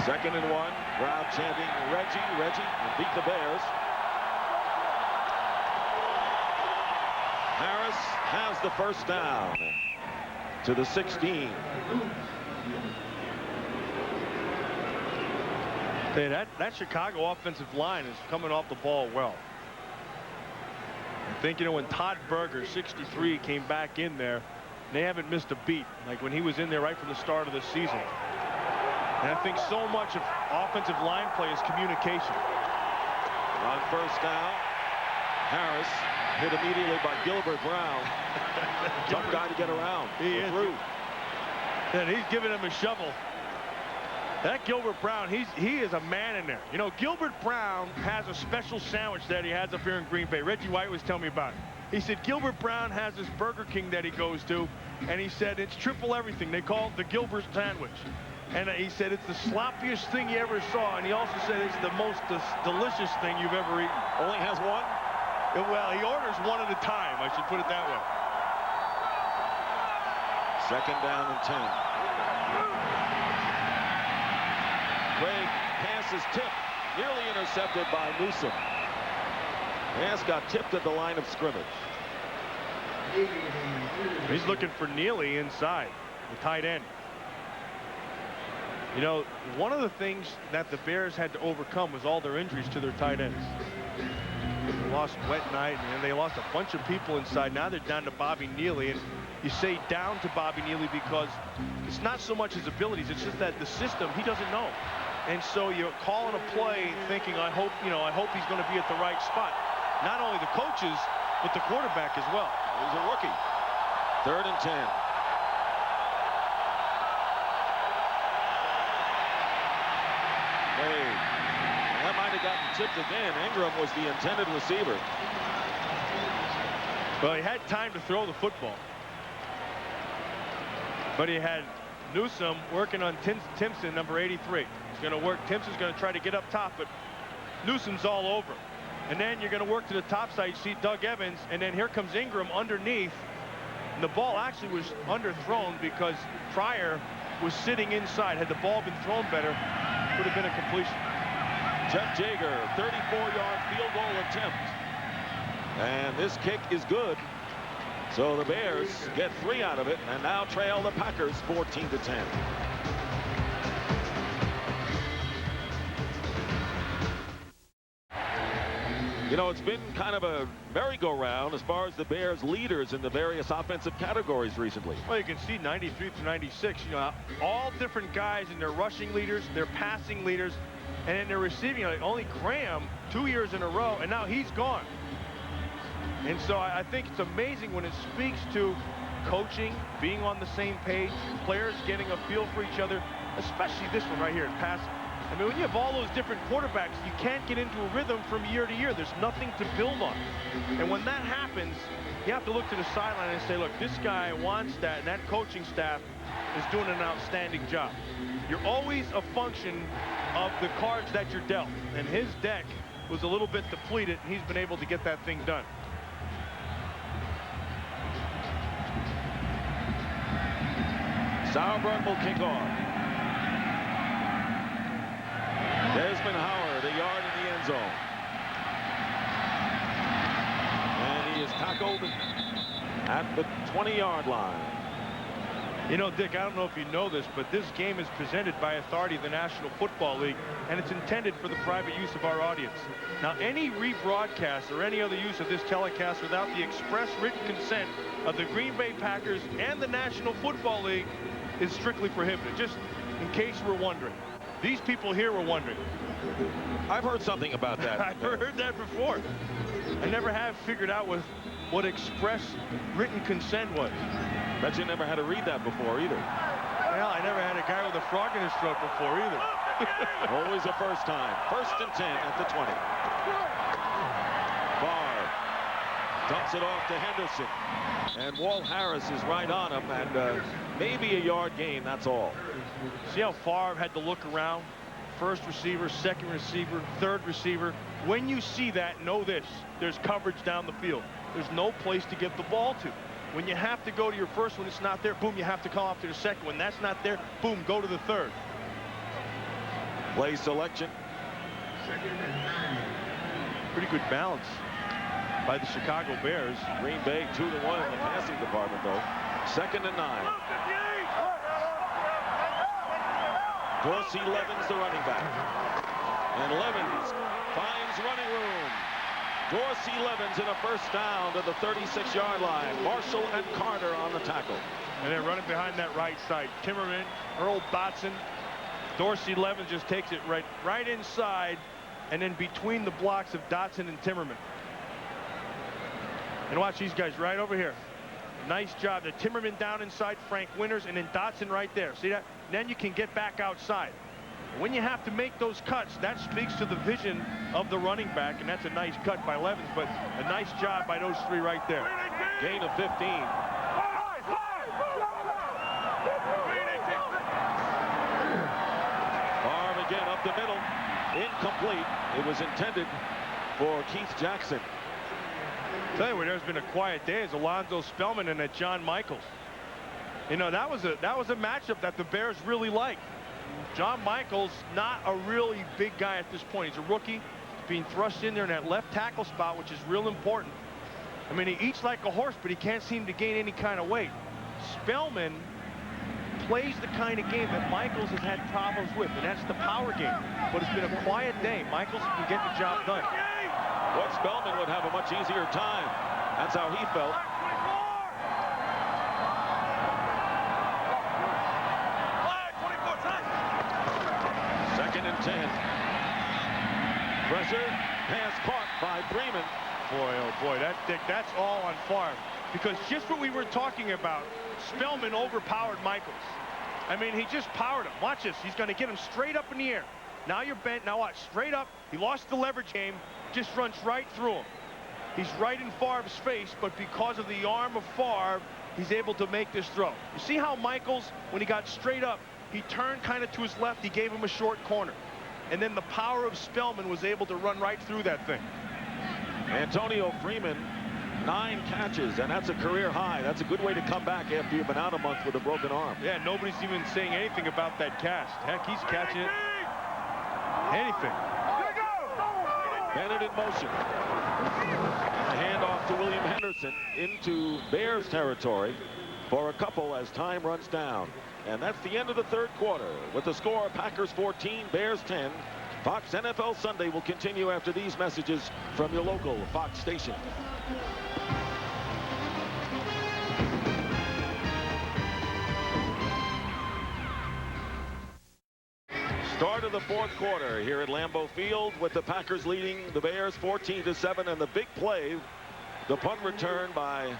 S1: Second and 1. Crowd chanting Reggie, and beat the Bears. Harris has the first down to the 16.
S2: Hey, that Chicago offensive line is coming off the ball well. I think, you know, when Todd Berger, 63, came back in there, they haven't missed a beat, like when he was in there right from the start of the season. And I think so much of offensive line play is communication.
S6: On first down, Harris hit immediately by Gilbert Brown. Tough guy to get around.
S2: He is.
S6: Through.
S2: And he's giving him a shovel. That Gilbert Brown, he is a man in there. You know, Gilbert Brown has a special sandwich that he has up here in Green Bay. Reggie White was telling me about it. He said Gilbert Brown has this Burger King that he goes to, and he said it's triple everything. They call it the Gilbert sandwich. And he said it's the sloppiest thing he ever saw, and he also said it's the most delicious thing you've ever eaten.
S6: Only has one?
S2: Well, he orders one at a time, I should put it that way.
S6: Second down and 10. Craig pass is tipped, nearly intercepted by Newsome. Pass got tipped at the line of scrimmage.
S2: He's looking for Neely inside, the tight end. You know, one of the things that the Bears had to overcome was all their injuries to their tight ends. They lost Wet Knight, and they lost a bunch of people inside. Now they're down to Bobby Neely, and you say down to Bobby Neely because it's not so much his abilities, it's just that the system, he doesn't know. And so you're calling a play thinking, I hope he's going to be at the right spot. Not only the coaches, but the quarterback as well.
S6: He's a rookie. Third and 10. That might have gotten tipped again. Ingram was the intended receiver.
S2: Well, he had time to throw the football. But he had Newsome working on Timpson, number 83. He's going to work. Timpson's going to try to get up top, but Newsome's all over. And then you're going to work to the top side. You see Doug Evans, and then here comes Ingram underneath. And the ball actually was underthrown because Pryor was sitting inside. Had the ball been thrown better, it would have been a completion.
S6: Jeff Jager, 34-yard field goal attempt. And this kick is good. So the Bears get 3 out of it and now trail the Packers 14-10. You know, it's been kind of a merry-go-round as far as the Bears' leaders in the various offensive categories recently.
S2: Well, you can see 93 through 96, you know, all different guys in their rushing leaders, their passing leaders, and in their receiving. Like only Graham 2 years in a row, and now he's gone. And so I think it's amazing when it speaks to coaching, being on the same page, players getting a feel for each other, especially this one right here, passing. I mean, when you have all those different quarterbacks, you can't get into a rhythm from year to year. There's nothing to build on. And when that happens, you have to look to the sideline and say, look, this guy wants that, and that coaching staff is doing an outstanding job. You're always a function of the cards that you're dealt. And his deck was a little bit depleted, and he's been able to get that thing done.
S6: Sauerbrunn will kick off. Desmond Howard, a yard in the end zone. And he is tackled at the 20-yard line.
S2: You know, Dick, I don't know if you know this, but this game is presented by authority of the National Football League, and it's intended for the private use of our audience. Now, any rebroadcast or any other use of this telecast without the express written consent of the Green Bay Packers and the National Football League is strictly prohibited, just in case you were wondering. These people here were wondering.
S6: I've heard something about that.
S2: I've heard that before. I never have figured out what express written consent was.
S6: Bet you never had to read that before either.
S2: Well, I never had a guy with a frog in his throat before either.
S6: Always a first time. 1st and 10 at the 20. Barr dumps it off to Henderson. And Walt Harris is right on him, and maybe a yard gain, that's all.
S2: See how Favre had to look around? First receiver, second receiver, third receiver. When you see that, know this. There's coverage down the field. There's no place to get the ball to. When you have to go to your first one, it's not there. Boom, you have to call off to the second one. That's not there. Boom, go to the third.
S6: Play selection.
S2: Pretty good balance by the Chicago Bears.
S6: Green Bay 2-1 in the passing department, though. 2nd and 9. Dorsey Levens, the running back. And Levens finds running room. Dorsey Levens in a first down to the 36-yard line. Marshall and Carter on the tackle.
S2: And then running behind that right side, Timmerman, Earl Batson, Dorsey Levens just takes it right inside, and then between the blocks of Dotson and Timmerman. And watch these guys right over here. Nice job. The Timmerman down inside Frank Winters, and then Dotson right there. See that? And then you can get back outside. When you have to make those cuts, that speaks to the vision of the running back, and that's a nice cut by Levens, but a nice job by those three right there.
S6: Gain of 15. Favre again up the middle. Incomplete. It was intended for Keith Jackson.
S2: Tell you where there's been a quiet day is Alonzo Spellman and John Michaels. You know, that was a matchup that the Bears really liked. John Michaels, not a really big guy at this point. He's a rookie, being thrust in there in that left tackle spot, which is real important. I mean, he eats like a horse, but he can't seem to gain any kind of weight. Spellman plays the kind of game that Michaels has had problems with, and that's the power game. But it's been a quiet day. Michaels can get the job done.
S6: What Spellman would have a much easier time. That's how he felt. Second and 10. Pressure. Pass caught by Freeman.
S2: Boy, oh boy, that's all on Favre. Because just what we were talking about, Spellman overpowered Michaels. I mean, he just powered him. Watch this. He's going to get him straight up in the air. Now you're bent. Now watch. Straight up. He lost the leverage game. Just runs right through him. He's right in Favre's face, but because of the arm of Favre, he's able to make this throw. You see how Michaels, when he got straight up, he turned kind of to his left. He gave him a short corner. And then the power of Spellman was able to run right through that thing.
S6: Antonio Freeman, 9 catches, and that's a career high. That's a good way to come back after you've been out a month with a broken arm.
S2: Yeah, nobody's even saying anything about that cast. Heck, he's catching it. Anything.
S6: Bennett in motion. And a handoff to William Henderson into Bears territory for a couple as time runs down. And that's the end of the third quarter. With the score, Packers 14, Bears 10. Fox NFL Sunday will continue after these messages from your local Fox station. Start of the fourth quarter here at Lambeau Field with the Packers leading the Bears 14-7, and the big play, the punt return by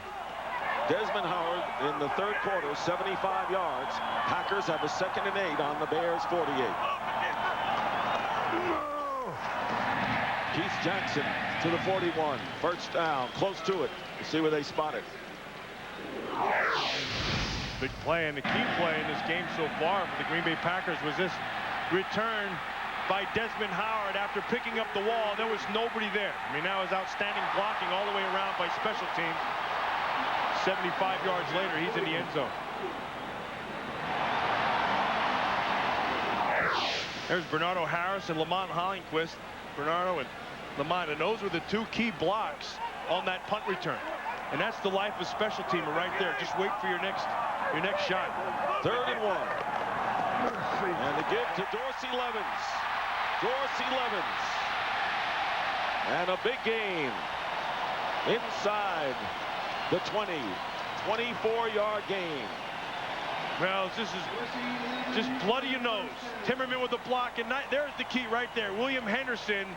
S6: Desmond Howard in the third quarter, 75 yards. Packers have a 2nd and 8 on the Bears 48. Keith Jackson to the 41. First down, close to it. We'll see where they spot it.
S2: Big play, and the key play in this game so far for the Green Bay Packers was this return by Desmond Howard after picking up the wall. There was nobody there. I mean, that was outstanding blocking all the way around by special teams. 75 yards later, he's in the end zone. There's Bernardo Harris and Lamont Hollingquist. Bernardo and Lamont, and those were the 2 key blocks on that punt return. And that's the life of special teamer right there. Just wait for your next shot.
S6: 3rd and 1. And the give to Dorsey Levens. Dorsey Levens. And a big gain inside the 20. 24-yard gain.
S2: Well, this is just bloody your nose. Timmerman with the block, and there's the key right there. William Henderson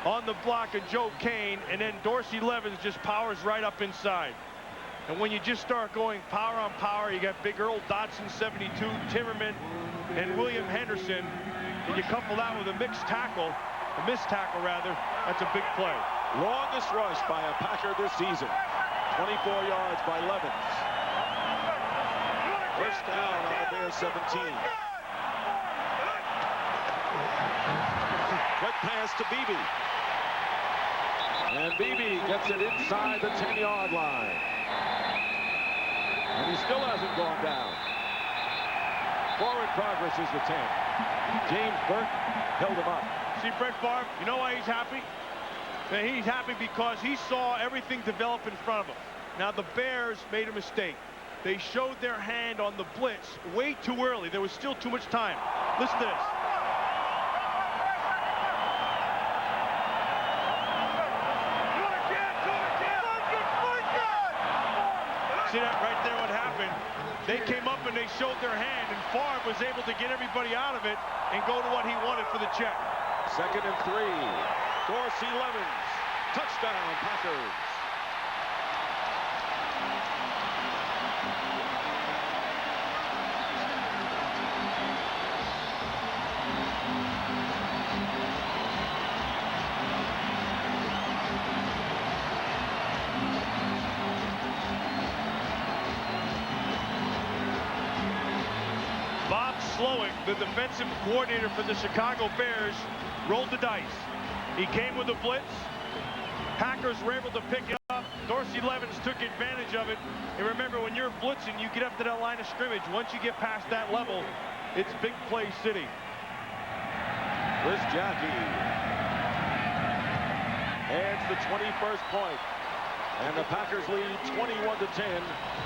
S2: on the block of Joe Kane, and then Dorsey Levens just powers right up inside. And when you just start going power on power, you got Big Earl Dotson, 72, Timmerman, and William Henderson, and you couple that with a missed tackle rather, that's a big play.
S6: Longest rush by a Packer this season. 24 yards by Levens. First down on the Bears 17. Quick pass to Beebe. And Beebe gets it inside the 10-yard line. And he still hasn't gone down. Forward progress is the 10. James Burke held him up.
S2: See Brett Favre, you know why he's happy? He's happy because he saw everything develop in front of him. Now the Bears made a mistake. They showed their hand on the blitz way too early. There was still too much time. Listen to this. see that right there what happened. They came up and they showed their hand, and Favre was able to get everybody out of it and go to what he wanted for the check.
S6: 2nd and 3. Dorsey Levens. Touchdown, Packers.
S2: Bob Slowick, the defensive coordinator for the Chicago Bears, rolled the dice. He came with a blitz. Packers were able to pick it up. Dorsey Levens took advantage of it. And remember, when you're blitzing, you get up to that line of scrimmage. Once you get past that level, it's big play city.
S6: Chris Jackie adds the 21st point. And the Packers lead 21-10.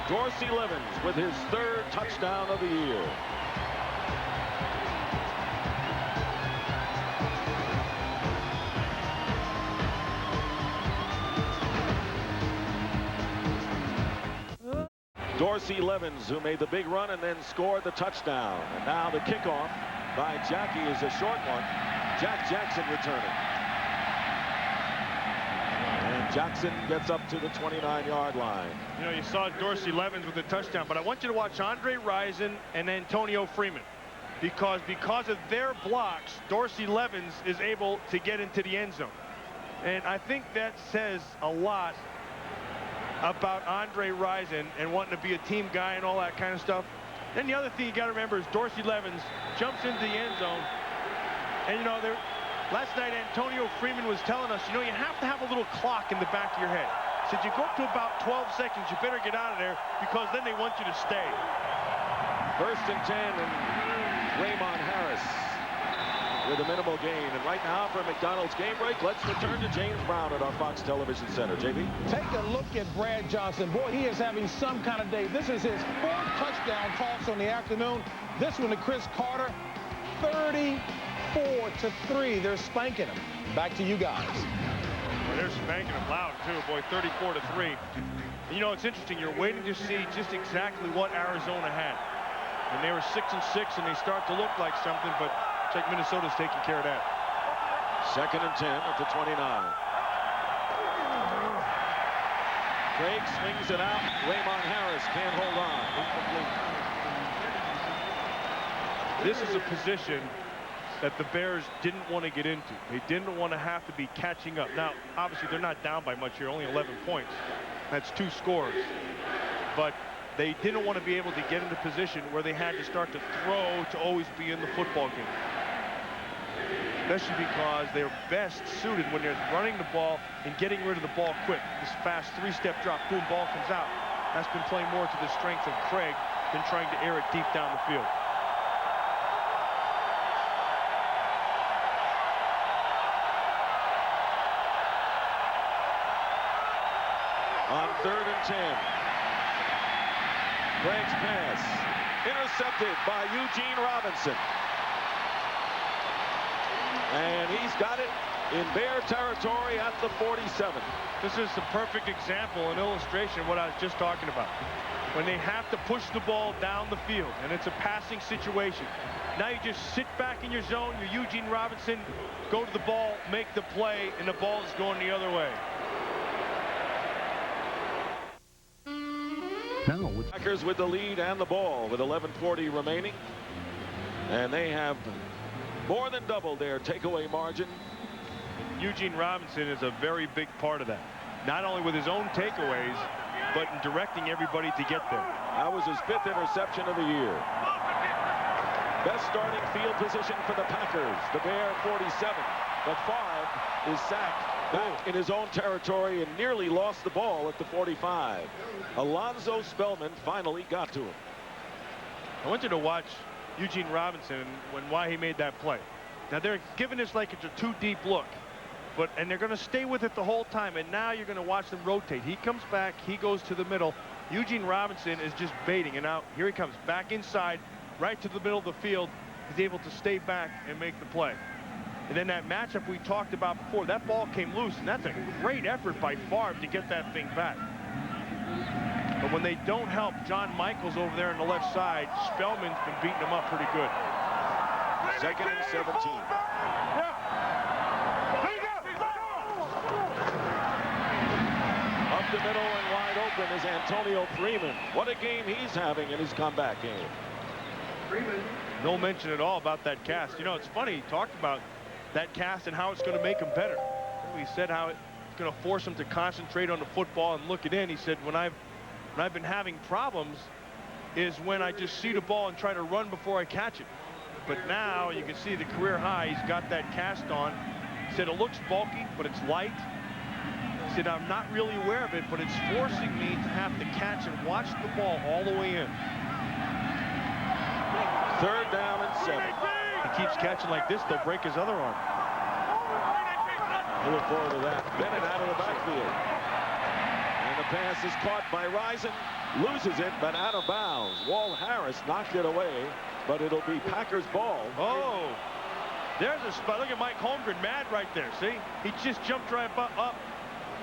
S6: Dorsey Levens with his 3rd touchdown of the year. Dorsey Levens, who made the big run and then scored the touchdown. And now the kickoff by Jackie is a short one. Jack Jackson returning. And Jackson gets up to the 29-yard line.
S2: You know, you saw Dorsey Levens with a touchdown, but I want you to watch Andre Rison and Antonio Freeman. Because of their blocks, Dorsey Levens is able to get into the end zone. And I think that says a lot about Andre Rison and wanting to be a team guy and all that kind of stuff. Then the other thing you got to remember is Dorsey Levens jumps into the end zone. And, you know, last night Antonio Freeman was telling us, you know, you have to have a little clock in the back of your head. He said, you go up to about 12 seconds, you better get out of there because then they want you to stay.
S6: 1st and 10, and Raymond Harris with a minimal gain. And right now for McDonald's game break, let's return to James Brown at our Fox Television Center. JB?
S4: Take a look at Brad Johnson. Boy, he is having some kind of day. This is his 4th touchdown toss on the afternoon. This one to Chris Carter, 34-3. They're spanking him. Back to you guys.
S2: Well, they're spanking him loud, too, boy, 34-3. You know, it's interesting. You're waiting to see just exactly what Arizona had. And they were 6-6, and they start to look like something, but looks like Minnesota's taking care of that.
S6: 2nd and 10 at the 29. Craig swings it out. Raymond Harris can't hold on. Incomplete.
S2: This is a position that the Bears didn't want to get into. They didn't want to have to be catching up. Now, obviously, they're not down by much here, only 11 points. That's 2 scores. But they didn't want to be able to get into position where they had to start to throw to always be in the football game. Especially because they're best suited when they're running the ball and getting rid of the ball quick. This fast 3-step drop, boom, ball comes out. That's been playing more to the strength of Craig than trying to air it deep down the field.
S6: On 3rd and 10. Craig's pass intercepted by Eugene Robinson. And he's got it in Bear territory at the 47.
S2: This is the perfect example, an illustration of what I was just talking about. When they have to push the ball down the field, and it's a passing situation. Now you just sit back in your zone, you're Eugene Robinson, go to the ball, make the play, and the ball is going the other way.
S6: Packers with the lead and the ball with 11:40 remaining. And they have more than doubled their takeaway margin.
S2: Eugene Robinson is a very big part of that. Not only with his own takeaways, but in directing everybody to get there.
S6: That was his 5th interception of the year. Best starting field position for the Packers. The Bear 47. But Favre is sacked back in his own territory and nearly lost the ball at the 45. Alonzo Spellman finally got to him.
S2: I want you to watch Eugene Robinson and why he made that play. Now they're giving this like it's a 2-deep look, and they're going to stay with it the whole time. And now you're going to watch them rotate. He comes back, he goes to the middle. Eugene Robinson is just baiting, and now here he comes back inside, right to the middle of the field. He's able to stay back and make the play. And then that matchup we talked about before, that ball came loose, and that's a great effort by Favre to get that thing back. But when they don't help, John Michaels over there on the left side, Spellman's been beating him up pretty good.
S6: 2nd and 17. Up the middle and wide open is Antonio Freeman. What a game he's having in his comeback game.
S2: No mention at all about that cast. You know, it's funny, he talked about that cast and how it's going to make him better. He said how it's going to force him to concentrate on the football and look it in. He said, when I've been having problems is when I just see the ball and try to run before I catch it. But now you can see the career high. He's got that cast on. He said it looks bulky, but it's light. He said, I'm not really aware of it, but it's forcing me to have to catch and watch the ball all the way in.
S6: 3rd down and 7.
S2: He keeps catching like this, they'll break his other arm.
S6: I look forward to that. Bennett out of the backfield. And the pass is caught by Rison. Loses it, but out of bounds. Walt Harris knocked it away, but it'll be Packers ball.
S2: Oh, there's a spot. Look at Mike Holmgren, mad right there. See? He just jumped right up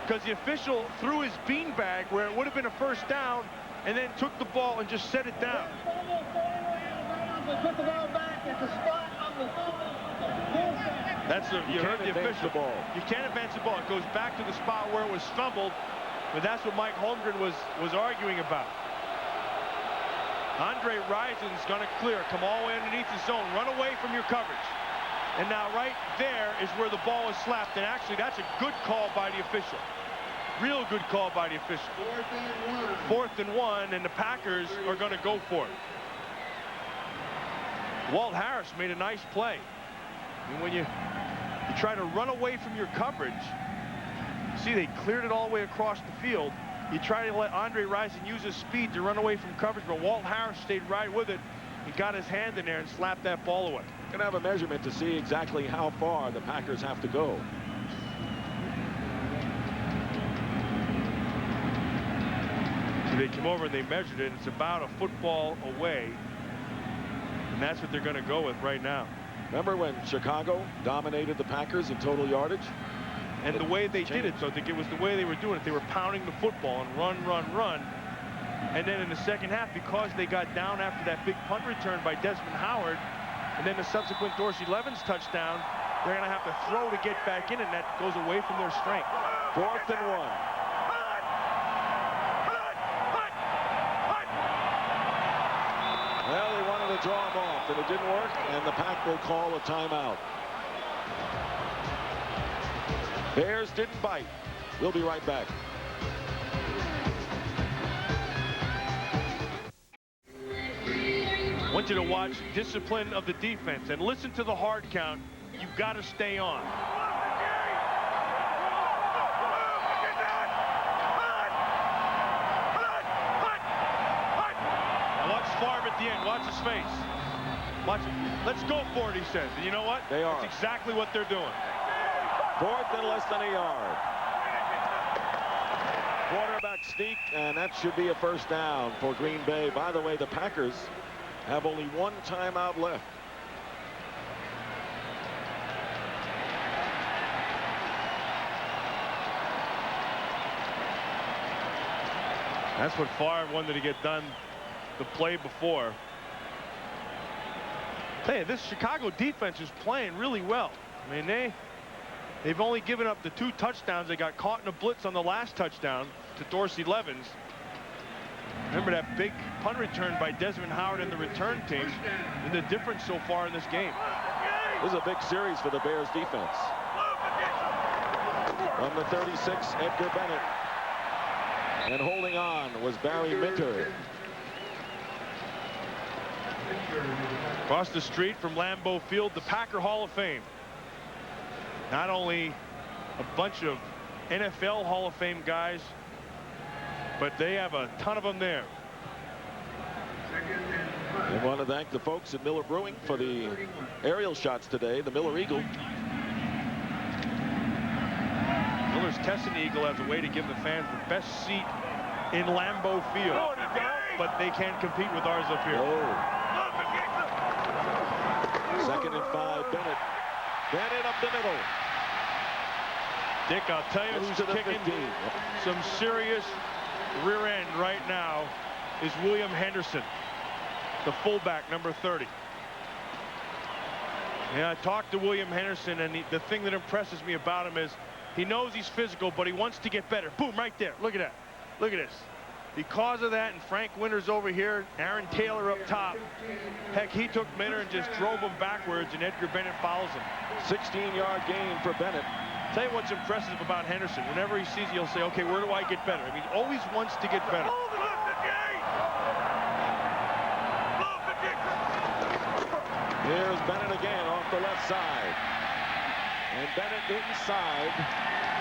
S2: because the official threw his beanbag where it would have been a first down and then took the ball and just set it down.
S5: Put the ball back at the spot on the
S2: That's you heard the official.
S6: Ball.
S2: You can't advance the ball. It goes back to the spot where it was fumbled, but that's what Mike Holmgren was arguing about. Andre Rison's going to clear, come all the way underneath the zone, run away from your coverage. And now right there is where the ball is slapped, and actually that's a good call by the official. Real good call by the official. 4th and 1, and the Packers are going to go for it. Walt Harris made a nice play. And when you try to run away from your coverage, see they cleared it all the way across the field. You try to let Andre Rison use his speed to run away from coverage, but Walt Harris stayed right with it. He got his hand in there and slapped that ball away.
S6: Going to have a measurement to see exactly how far the Packers have to go.
S2: So they came over and they measured it. It's about a football away. And that's what they're going to go with right now.
S6: Remember when Chicago dominated the Packers in total yardage?
S2: And the way they did it, so I think it was the way they were doing it. They were pounding the football and run. And then in the second half, because they got down after that big punt return by Desmond Howard, and then the subsequent Dorsey Levens touchdown, they're going to have to throw to get back in, and that goes away from their strength.
S6: 4th and 1. Well, they wanted to draw him off, and it didn't work, and the Pack will call a timeout. Bears didn't bite. We'll be right back.
S2: I want you to watch discipline of the defense and listen to the hard count. You've got to stay on. Now watch Favre at the end. Watch his face. Watch it. Let's go for it, he says. And you know what?
S6: They are.
S2: That's exactly what they're doing.
S6: 4th and less than a yard. Quarterback sneak, and that should be a first down for Green Bay. By the way, the Packers have only one timeout left.
S2: That's what Favre wanted to get done the play before. Hey, this Chicago defense is playing really well. I mean, they've only given up the 2 touchdowns. They got caught in a blitz on the last touchdown to Dorsey Levens. Remember that big punt return by Desmond Howard and the return team, and the difference so far in this game.
S6: This is a big series for the Bears defense. On the 36, Edgar Bennett. And holding on was Barry Minter.
S2: Across the street from Lambeau Field, the Packer Hall of Fame. Not only a bunch of NFL Hall of Fame guys, but they have a ton of them there.
S6: I want to thank the folks at Miller Brewing for the aerial shots today, the Miller Eagle.
S2: Miller's testing the Eagle as a way to give the fans the best seat in Lambeau Field. But they can't compete with ours up here.
S6: Oh. 2nd and 5, Bennett. Bennett up the middle.
S2: Dick, I'll tell you
S6: Gets
S2: who's
S6: to the
S2: kicking
S6: 15.
S2: some serious rear end right now is William Henderson, the fullback, number 30. Yeah, I talked to William Henderson, and the thing that impresses me about him is he knows he's physical, but he wants to get better. Boom, right there. Look at that. Look at this. Because of that, and Frank Winters over here, Aaron Taylor up top. Heck, he took Minter and just drove him backwards, and Edgar Bennett follows him.
S6: 16-yard gain for Bennett.
S2: Tell you what's impressive about Henderson. Whenever he sees you, he'll say, okay, where do I get better? I mean, he always wants to get better.
S6: Here's Bennett again off the left side. And Bennett inside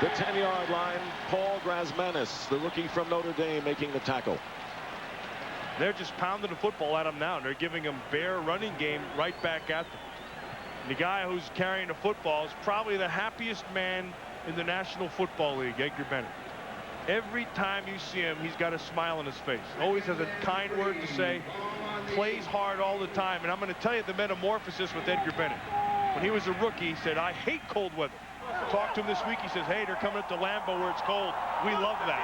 S6: the 10-yard line. Paul Grasmanis, the rookie from Notre Dame, making the tackle.
S2: They're just pounding the football at him now. They're giving him Bear running game right back at them. The guy who's carrying the football is probably the happiest man in the National Football League, Edgar Bennett. Every time you see him, he's got a smile on his face. Always has a kind word to say. Plays hard all the time. And I'm going to tell you the metamorphosis with Edgar Bennett. When he was a rookie, he said, I hate cold weather. Talked to him this week. He says, hey, they're coming up to Lambeau where it's cold. We love that.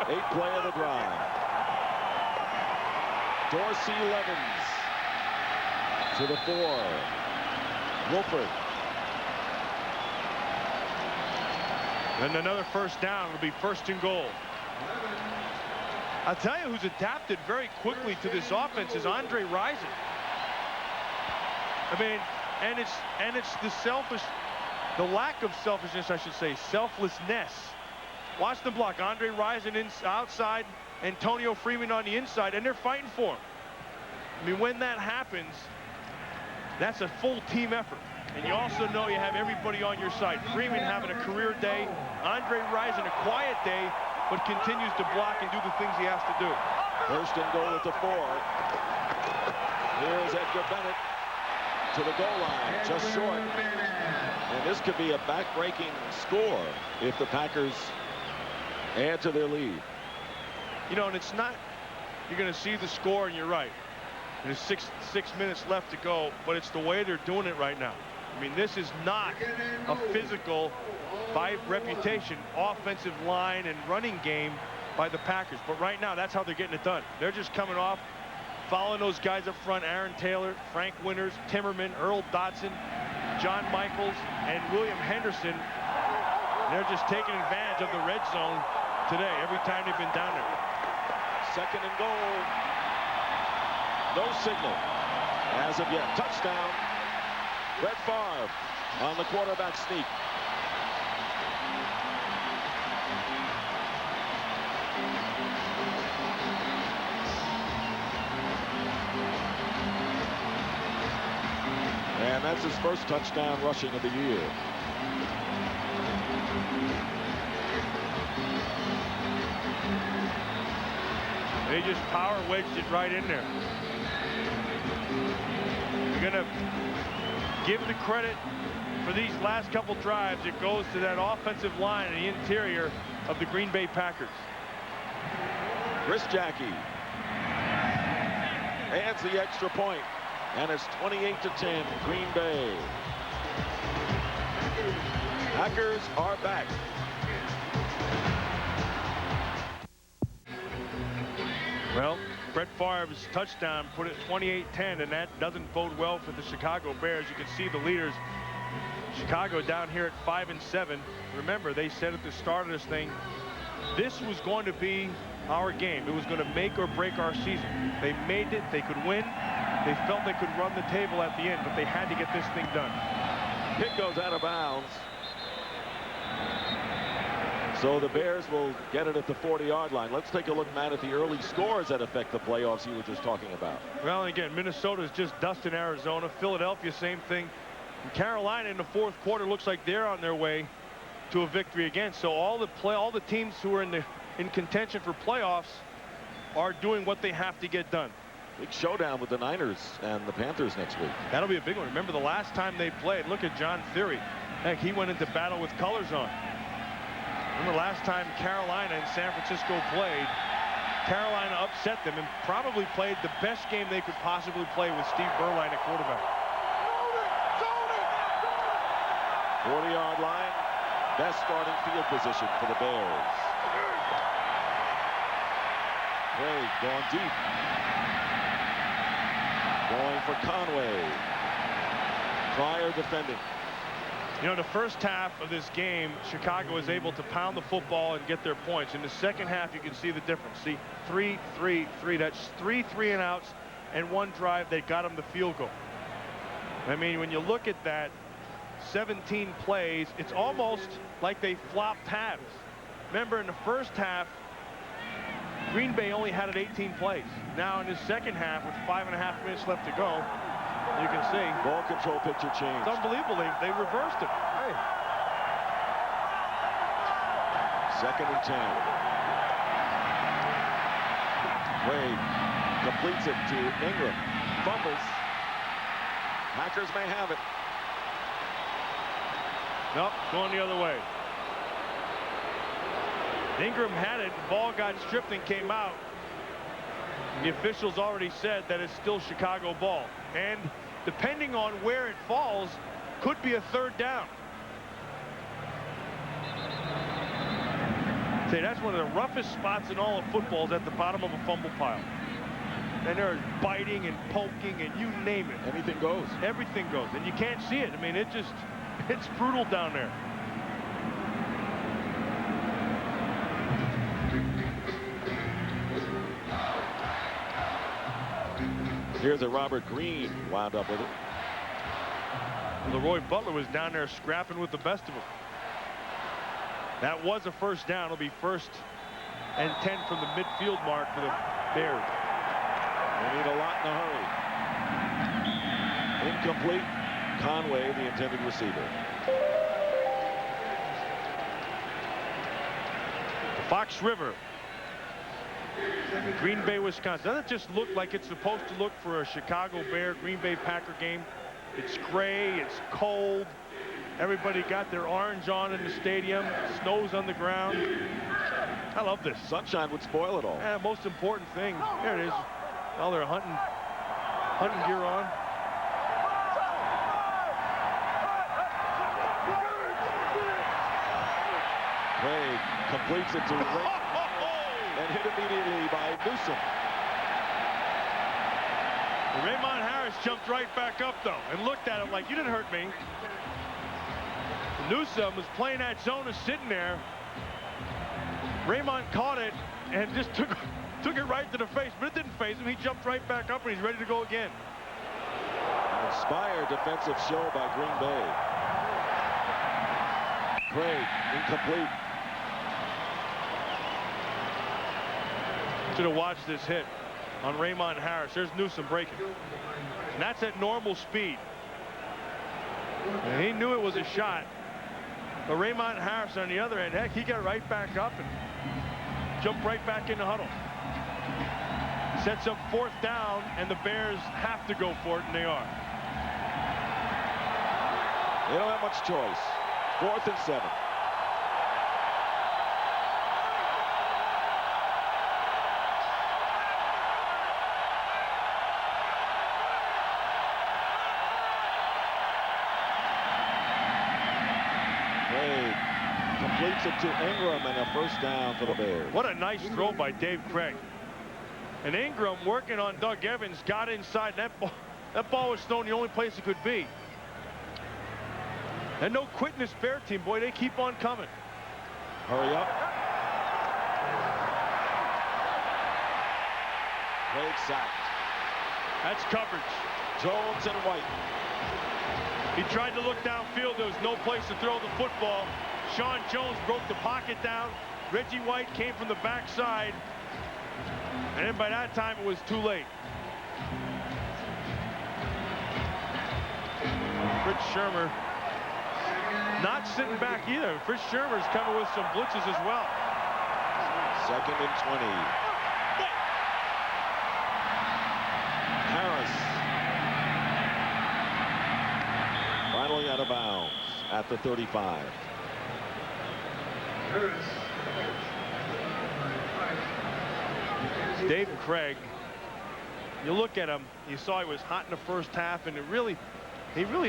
S6: 8th play of the drive. Dorsey Levens to the 4. Wolford.
S2: And another first down. It'll be 1st and goal. I'll tell you who's adapted very quickly to this offense is Andre Rison. I mean, and it's the lack of selfishness, I should say, selflessness. Watch them block. Andre Rison outside, Antonio Freeman on the inside, and they're fighting for him. I mean, when that happens, that's a full team effort. And you also know you have everybody on your side. Freeman having a career day. Andre Rison a quiet day, but continues to block and do the things he has to do.
S6: 1st and goal at the 4. Here's Edgar Bennett to the goal line, just short. And this could be a back-breaking score if the Packers add to their lead.
S2: You know, and it's not, you're going to see the score, and you're right. There's six minutes left to go, but it's the way they're doing it right now. I mean, this is not a physical, by reputation, offensive line and running game by the Packers. But right now, that's how they're getting it done. They're just coming off, following those guys up front, Aaron Taylor, Frank Winters, Timmerman, Earl Dotson, John Michaels, and William Henderson. They're just taking advantage of the red zone today every time they've been down there.
S6: 2nd and goal. No signal as of yet. Touchdown. Brett Favre on the quarterback sneak. And that's his first touchdown rushing of the year.
S2: They just power wedged it right in there. You're going to give the credit for these last couple drives. It goes to that offensive line in the interior of the Green Bay Packers.
S6: Chris Jackie adds the extra point, and it's 28-10 Green Bay. Packers are back.
S2: Well, Brett Favre's touchdown put it 28-10, and that doesn't bode well for the Chicago Bears. You can see the leaders, Chicago, down here at 5-7. Remember, they said at the start of this thing, this was going to be our game. It was going to make or break our season. They made it. They could win. They felt they could run the table at the end, but they had to get this thing done.
S6: Kick goes out of bounds. So the Bears will get it at the 40-yard line. Let's take a look, Matt, at the early scores that affect the playoffs you were just talking about.
S2: Well, again, Minnesota's just dusting Arizona. Philadelphia, same thing. And Carolina in the 4th quarter looks like they're on their way to a victory again. So all the teams who are in contention for playoffs are doing what they have to get done.
S6: Big showdown with the Niners and the Panthers next week.
S2: That'll be a big one. Remember the last time they played, look at John Theory. Heck, he went into battle with colors on. Remember last time Carolina and San Francisco played, Carolina upset them and probably played the best game they could possibly play with Steve Berline at quarterback.
S6: 40-yard line, best starting field position for the Bears. Craig going deep. Going for Conway. Pryor defending.
S2: You know, the first half of this game, Chicago was able to pound the football and get their points. In the second half, you can see the difference. See, 3-3-3. That's 3 3-and-outs and 1 drive that got them the field goal. I mean, when you look at that, 17 plays, it's almost like they flopped halves. Remember, in the first half, Green Bay only had it 18 plays. Now in the second half, with 5.5 minutes left to go, you can see
S6: Ball control picture changed.
S2: it's unbelievable. They reversed it. Hey.
S6: 2nd and 10. Wade completes it to Ingram. Fumbles. Packers may have it.
S2: Nope, going the other way. Ingram had it. The ball got stripped and came out. The officials already said that it's still Chicago ball. And depending on where it falls, could be a 3rd down. Say, that's one of the roughest spots in all of football, is at the bottom of a fumble pile. And they're biting and poking and you name it.
S6: Anything goes.
S2: Everything goes. And you can't see it. I mean, it's brutal down there.
S6: Here's a Robert Green wound up with it.
S2: Leroy Butler was down there scrapping with the best of them. That was a 1st down. It'll be 1st and 10 from the midfield mark for the Bears.
S6: They need a lot in a hurry. Incomplete. Conway, the intended receiver.
S2: Fox River, Green Bay, Wisconsin. Doesn't it just look like it's supposed to look for a Chicago Bear Green Bay Packer game? It's gray, it's cold. Everybody got their orange on in the stadium. Snow's on the ground. I love this.
S6: Sunshine would spoil it all.
S2: Yeah, most important thing. There it is. All their hunting gear on.
S6: Craig completes it to Ray and hit immediately by Newsome.
S2: Raymond Harris jumped right back up, though, and looked at him like, you didn't hurt me. Newsome was playing that zone, is sitting there. Raymond caught it and just took it right to the face, but it didn't faze him. He jumped right back up, and he's ready to go again.
S6: An inspired defensive show by Green Bay. Craig, incomplete.
S2: Should have watched this hit on Raymond Harris. There's Newsome breaking. And that's at normal speed. And he knew it was a shot. But Raymond Harris on the other end, heck, he got right back up and jumped right back in the huddle. Sets up 4th down, and the Bears have to go for it, and they are.
S6: They don't have much choice. 4th and 7. Completes it to Ingram, and a 1st down for the Bears.
S2: What a nice throw by Dave Craig. And Ingram, working on Doug Evans, got inside. That ball was thrown the only place it could be. And no quitting this Bear team, boy. They keep on coming.
S6: Hurry up. Craig sacked.
S2: That's coverage.
S6: Jones and White.
S2: He tried to look downfield. There was no place to throw the football. Sean Jones broke the pocket down. Reggie White came from the backside. And then by that time, it was too late. Fritz Shurmur not sitting back either. Fritz Shurmur's coming with some blitzes as well.
S6: 2nd and 20. Harris. Finally out of bounds at the 35.
S2: Dave Craig, you look at him, you saw he was hot in the first half, and he really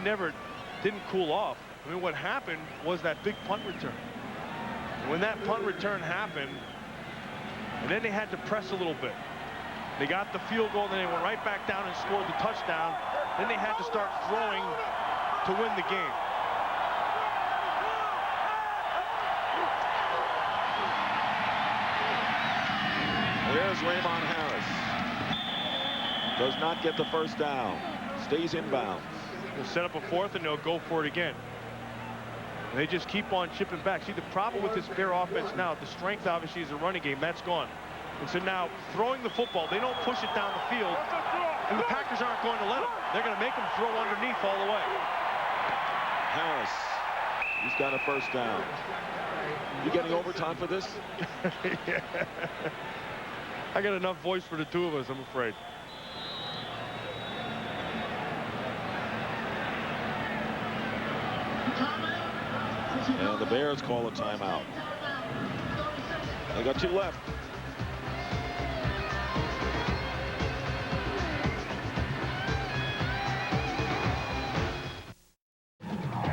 S2: never didn't cool off. I mean, what happened was that big punt return. And when that punt return happened, And then they had to press a little bit. They got the field goal, then they went right back down and scored the touchdown. Then they had to start throwing to win the game.
S6: There's Raymond Harris. Does not get the first down. Stays inbounds.
S2: They'll set up a fourth and they'll go for it again. And they just keep on chipping back. See, the problem with this Bear offense now, the strength obviously is the running game. That's gone. And so now throwing the football, they don't push it down the field. And the Packers aren't going to let them. They're going to make them throw underneath all the way.
S6: Harris, he's got a first down. You getting overtime for this?
S2: Yeah. I got enough voice for the two of us, I'm afraid.
S6: And the Bears call a timeout. They got 2 left.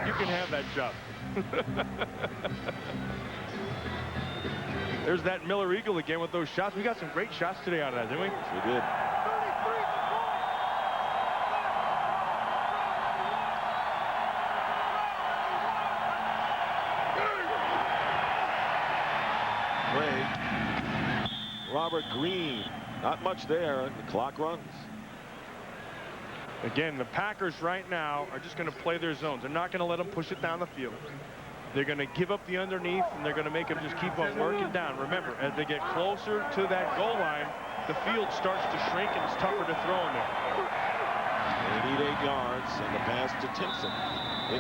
S2: You can have that job. There's that Miller Eagle again with those shots. We got some great shots today out of that, didn't we?
S6: We did. Robert Green, not much there, and the clock runs.
S2: Again, the Packers right now are just going to play their zones. They're not going to let them push it down the field. They're going to give up the underneath, and they're going to make them just keep on working down. Remember, as they get closer to that goal line, the field starts to shrink, and it's tougher to throw in there.
S6: They need 8 yards, and the pass to Timpson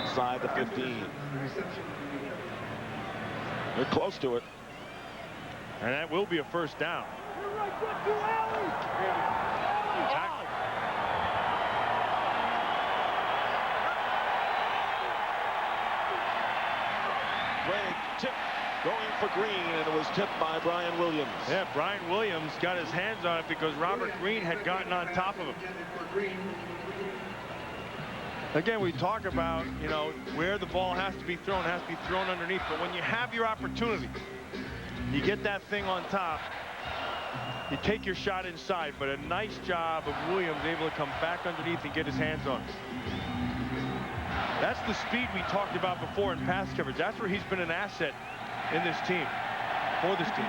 S6: inside the 15. They're close to it.
S2: And that will be a first down.
S6: Craig tip going for Green, and it was tipped by Brian Williams.
S2: Yeah, Brian Williams got his hands on it because Robert Green had gotten on top of him. Again, we talk about, you know, where the ball has to be thrown underneath. But when you have your opportunity, you get that thing on top, you take your shot inside. But a nice job of Williams able to come back underneath and get his hands on it. That's the speed we talked about before in pass coverage. That's where he's been an asset in this team, for this team.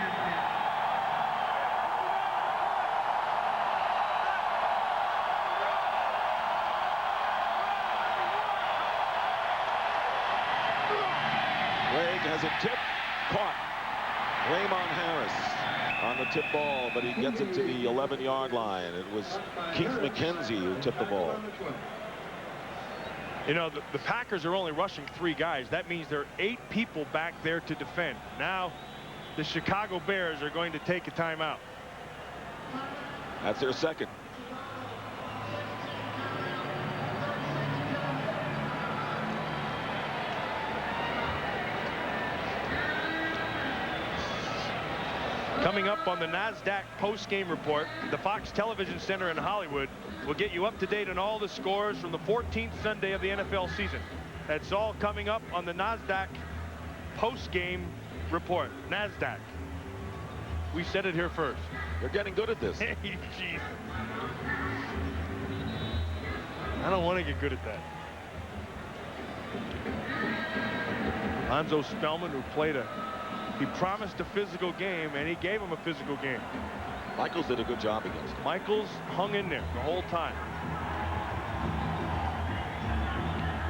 S6: Craig has a tip, caught. Raymond Harris on the tip ball, but he gets it to the 11-yard line. It was Keith McKenzie who tipped the ball.
S2: You know, the Packers are only rushing 3 guys. That means there are 8 people back there to defend. Now, the Chicago Bears are going to take a timeout.
S6: That's their second.
S2: Coming up on the NASDAQ post-game report, the Fox Television Center in Hollywood will get you up to date on all the scores from the 14th Sunday of the NFL season. That's all coming up on the NASDAQ post-game report. NASDAQ. We said it here first.
S6: They're getting good at this.
S2: Hey, geez. I don't want to get good at that. Lonzo Spellman, who he promised a physical game, and he gave him a physical game.
S6: Michaels did a good job against him.
S2: Michaels hung in there the whole time.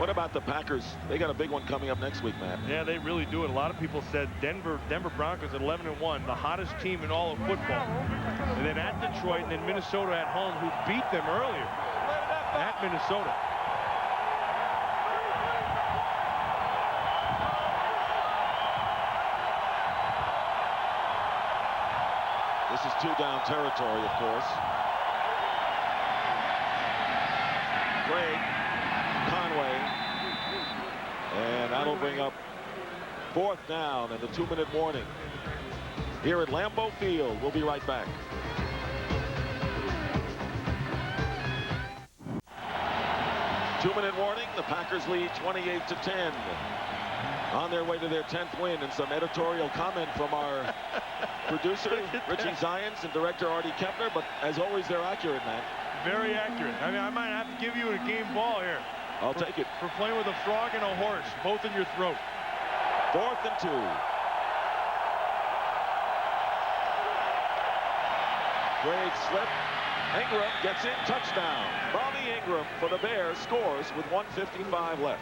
S6: What about the Packers? They got a big one coming up next week, Matt.
S2: Yeah, they really do. And a lot of people said Denver Broncos at 11-1, the hottest team in all of football. And then at Detroit, and then Minnesota at home, who beat them earlier at Minnesota.
S6: This is 2-down territory, of course. Craig, Conway, and that'll bring up 4th down and the 2-minute warning here at Lambeau Field. We'll be right back. Two-minute warning. The Packers lead 28-10. on their way to their 10th win, and some editorial comment from our producer, Richie Zions, and director, Artie Kempner. But as always, they're accurate, man.
S2: Very accurate. I mean, I might have to give you a game ball here.
S6: I'll take it.
S2: For playing with a frog and a horse, both in your throat.
S6: 4th and 2. Great slip. Ingram gets in, touchdown. Bobby Ingram for the Bears scores with 1:55 left.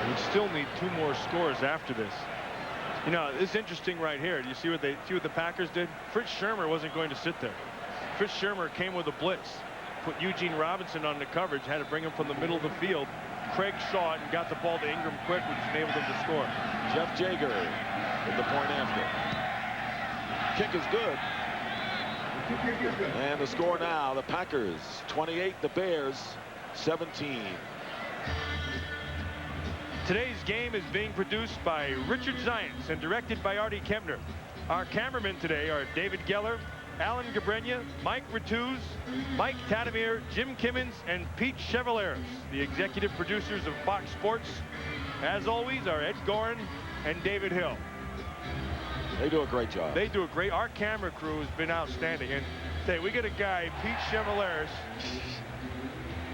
S2: We still need 2 more scores after this. You know, it's interesting right here. Do you see what the Packers did? Fritz Shurmur wasn't going to sit there. Fritz Shurmur came with a blitz, put Eugene Robinson on the coverage, had to bring him from the middle of the field. Craig saw it and got the ball to Ingram quick, which enabled him to score.
S6: Jeff Jager with the point after. Kick is good. And the score now, the Packers 28, the Bears 17.
S2: Today's game is being produced by Richard Zients and directed by Artie Kempner. Our cameramen today are David Geller, Alan Gabrenia, Mike Ratuz, Mike Tadamir, Jim Kimmons, and Pete Chevaleres. The executive producers of Fox Sports, as always, are Ed Gorin and David Hill.
S6: They do a great job.
S2: They do a great. Our camera crew has been outstanding. And say we get a guy, Pete Chevaleres,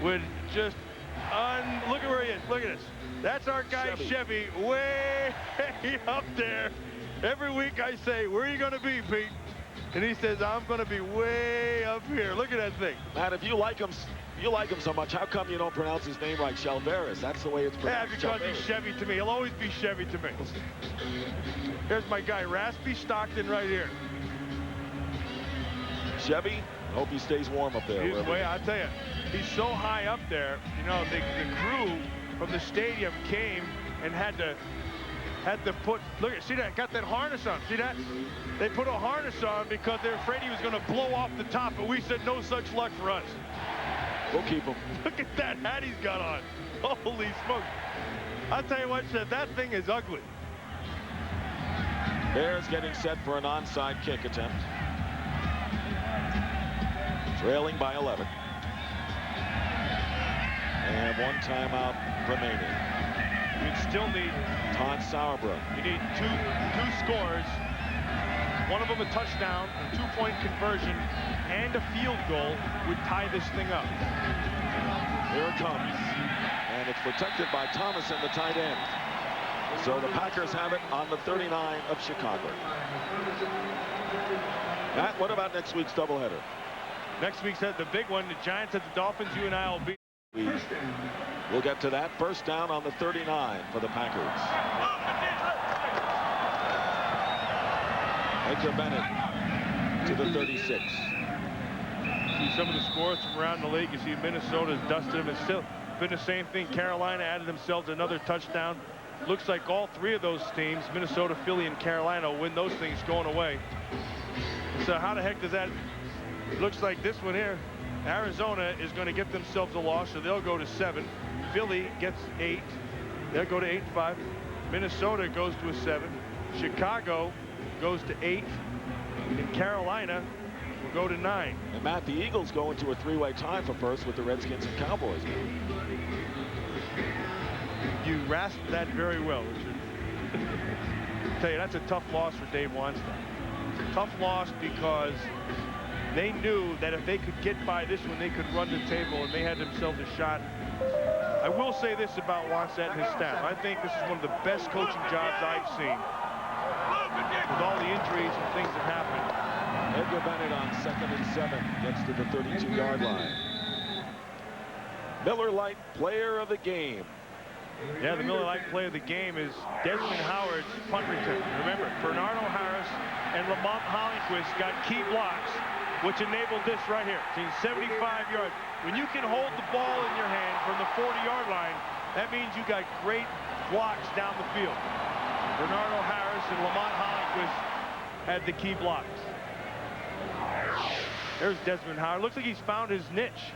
S2: would just look at where he is. Look at this. That's our guy Chevy, way up there. Every week I say, where are you going to be, Pete? And he says, I'm going to be way up here. Look at that thing.
S6: Man, if you like him so much, how come you don't pronounce his name right, Chevaleres? That's the way it's pronounced.
S2: Yeah, because he's Chevy to me. He'll always be Chevy to me. Here's my guy, Raspy Stockton, right here.
S6: Chevy, hope he stays warm up there.
S2: He's way, I tell you, he's so high up there. You know, the crew from the stadium came and had to put, look at, see that, got that harness on, see that? They put a harness on because they're afraid he was going to blow off the top, but we said no such luck for us.
S6: We'll keep him.
S2: Look at that hat he's got on. Holy smokes. I'll tell you what, that thing is ugly.
S6: Bears getting set for an onside kick attempt. Trailing by 11. And 1 timeout remaining.
S2: You still need
S6: Todd Sauerbruch.
S2: You need two scores. One of them a touchdown, a 2-point conversion, and a field goal would tie this thing up.
S6: Here it comes. And it's protected by Thomas and the tight end. So the Packers have it on the 39 of Chicago. Matt, what about next week's doubleheader?
S2: Next week's the big one, the Giants at the Dolphins. You and I will be.
S6: We'll get to that. First down on the 39 for the Packers. Edgar Bennett to the 36.
S2: See some of the scores from around the league. You see Minnesota's dusted them. It's still been the same thing. Carolina added themselves another touchdown. Looks like all 3 of those teams, Minnesota, Philly, and Carolina, will win those things going away. So how the heck does that? It looks like this one here. Arizona is going to get themselves a loss, so they'll go to 7. Philly gets 8. They'll go to 8-5. Minnesota goes to a 7. Chicago goes to 8. And Carolina will go to 9.
S6: And Matt, the Eagles go into a 3-way tie for first with the Redskins and Cowboys.
S2: You rasped that very well, Richard. I tell you, that's a tough loss for Dave Wannstedt. It's a tough loss because they knew that if they could get by this one, they could run the table, and they had themselves a shot. I will say this about Wannstedt and his staff. I think this is one of the best coaching jobs I've seen. With all the injuries and things that happened.
S6: Edgar Bennett on 2nd and 7 gets to the 32-yard line. Miller Lite player of the game.
S2: Yeah, the Miller Lite player of the game is Desmond Howard's punt return. Remember, Bernardo Harris and Lamont Hollenquist got key blocks, which enabled this right here. See, 75 yards. When you can hold the ball in your hand from the 40-yard line, that means you got great blocks down the field. Bernardo Harris and Lamont Hollenquist had the key blocks. There's Desmond Howard. Looks like he's found his niche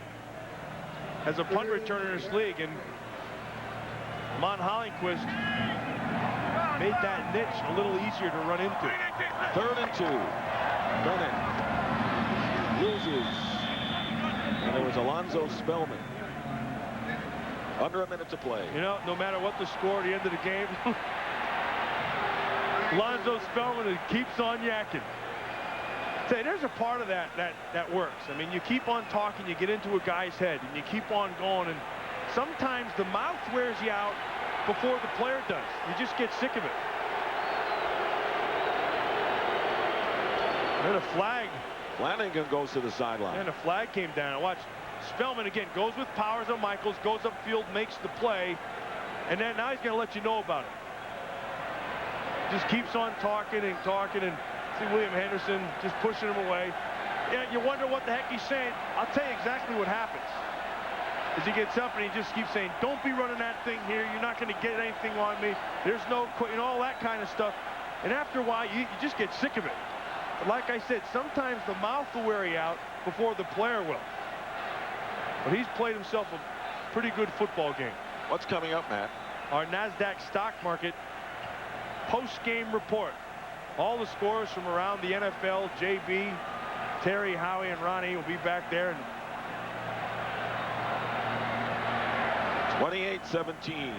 S2: as a punt returner in this league, and Lamont Hollenquist made that niche a little easier to run into.
S6: 3rd and 2. Bennett loses. And it was Alonzo Spellman. Under a minute to play.
S2: You know, no matter what the score at the end of the game, Alonzo Spellman keeps on yakking. Say, there's a part of that works. I mean, you keep on talking, you get into a guy's head, and you keep on going, and sometimes the mouth wears you out before the player does. You just get sick of it. And a flag.
S6: Flanagan goes to the sideline.
S2: And a flag came down. Watch, Spellman again goes with Powers on Michaels, goes upfield, makes the play, and then now he's going to let you know about it. Just keeps on talking and talking, and see William Henderson just pushing him away. Yeah, you wonder what the heck he's saying. I'll tell you exactly what happens. As he gets up and he just keeps saying, don't be running that thing here. You're not going to get anything on me. There's no, you know, all that kind of stuff. And after a while, you just get sick of it. But like I said, sometimes the mouth will wear you out before the player will. But he's played himself a pretty good football game.
S6: What's coming up, Matt?
S2: Our NASDAQ stock market post-game report. All the scores from around the NFL. JB, Terry, Howie, and Ronnie will be back there.
S6: 28-17.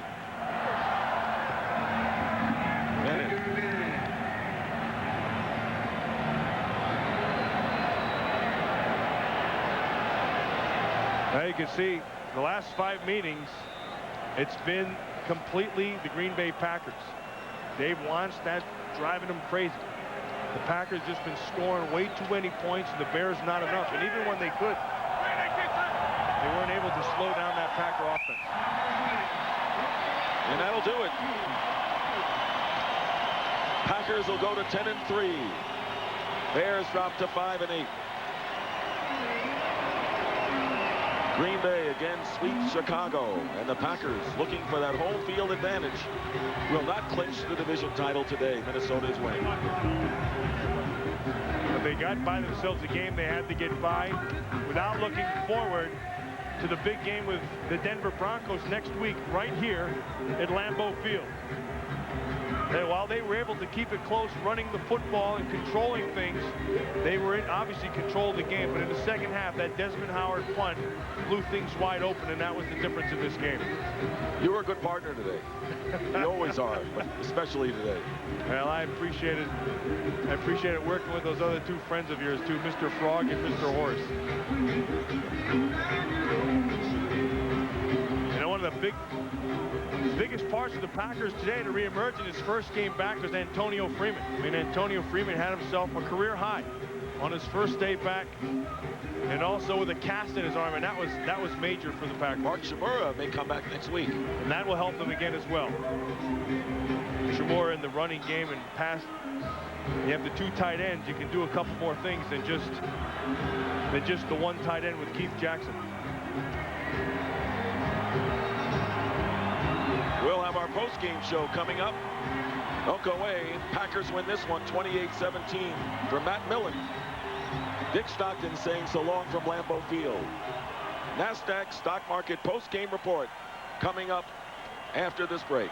S2: Now you can see the last 5 meetings, it's been completely the Green Bay Packers. Dave Wannstedt driving them crazy. The Packers just been scoring way too many points, and the Bears not enough. And even when they could, they weren't able to slow down that Packer offense.
S6: And that'll do it. Packers will go to 10-3. Bears drop to 5-8. Green Bay again sweeps Chicago, and the Packers, looking for that home field advantage, will not clinch the division title today. Minnesota's winning.
S2: But they got by themselves a game they had to get by without looking forward to the big game with the Denver Broncos next week right here at Lambeau Field. And while they were able to keep it close, running the football and controlling things, they were in obviously controlled the game. But in the second half, that Desmond Howard punt blew things wide open, and that was the difference in this game.
S6: You were a good partner today. You always are, but especially today.
S2: Well, I appreciate it. I appreciate it working with those other 2 friends of yours, too, Mr. Frog and Mr. Horse. You know, one of the biggest parts of the Packers today to reemerge in his first game back was Antonio Freeman. I mean, Antonio Freeman had himself a career high on his first day back, and also with a cast in his arm, and that was major for the Packers.
S6: Mark Shimura may come back next week,
S2: and that will help them again as well. Shimura in the running game and pass. You have the 2 tight ends. You can do a couple more things than just the 1 tight end with Keith Jackson.
S6: We'll have our post-game show coming up. Don't go away. Packers win this one 28-17 for Matt Millen. Dick Stockton saying so long from Lambeau Field. NASDAQ stock market post-game report coming up after this break.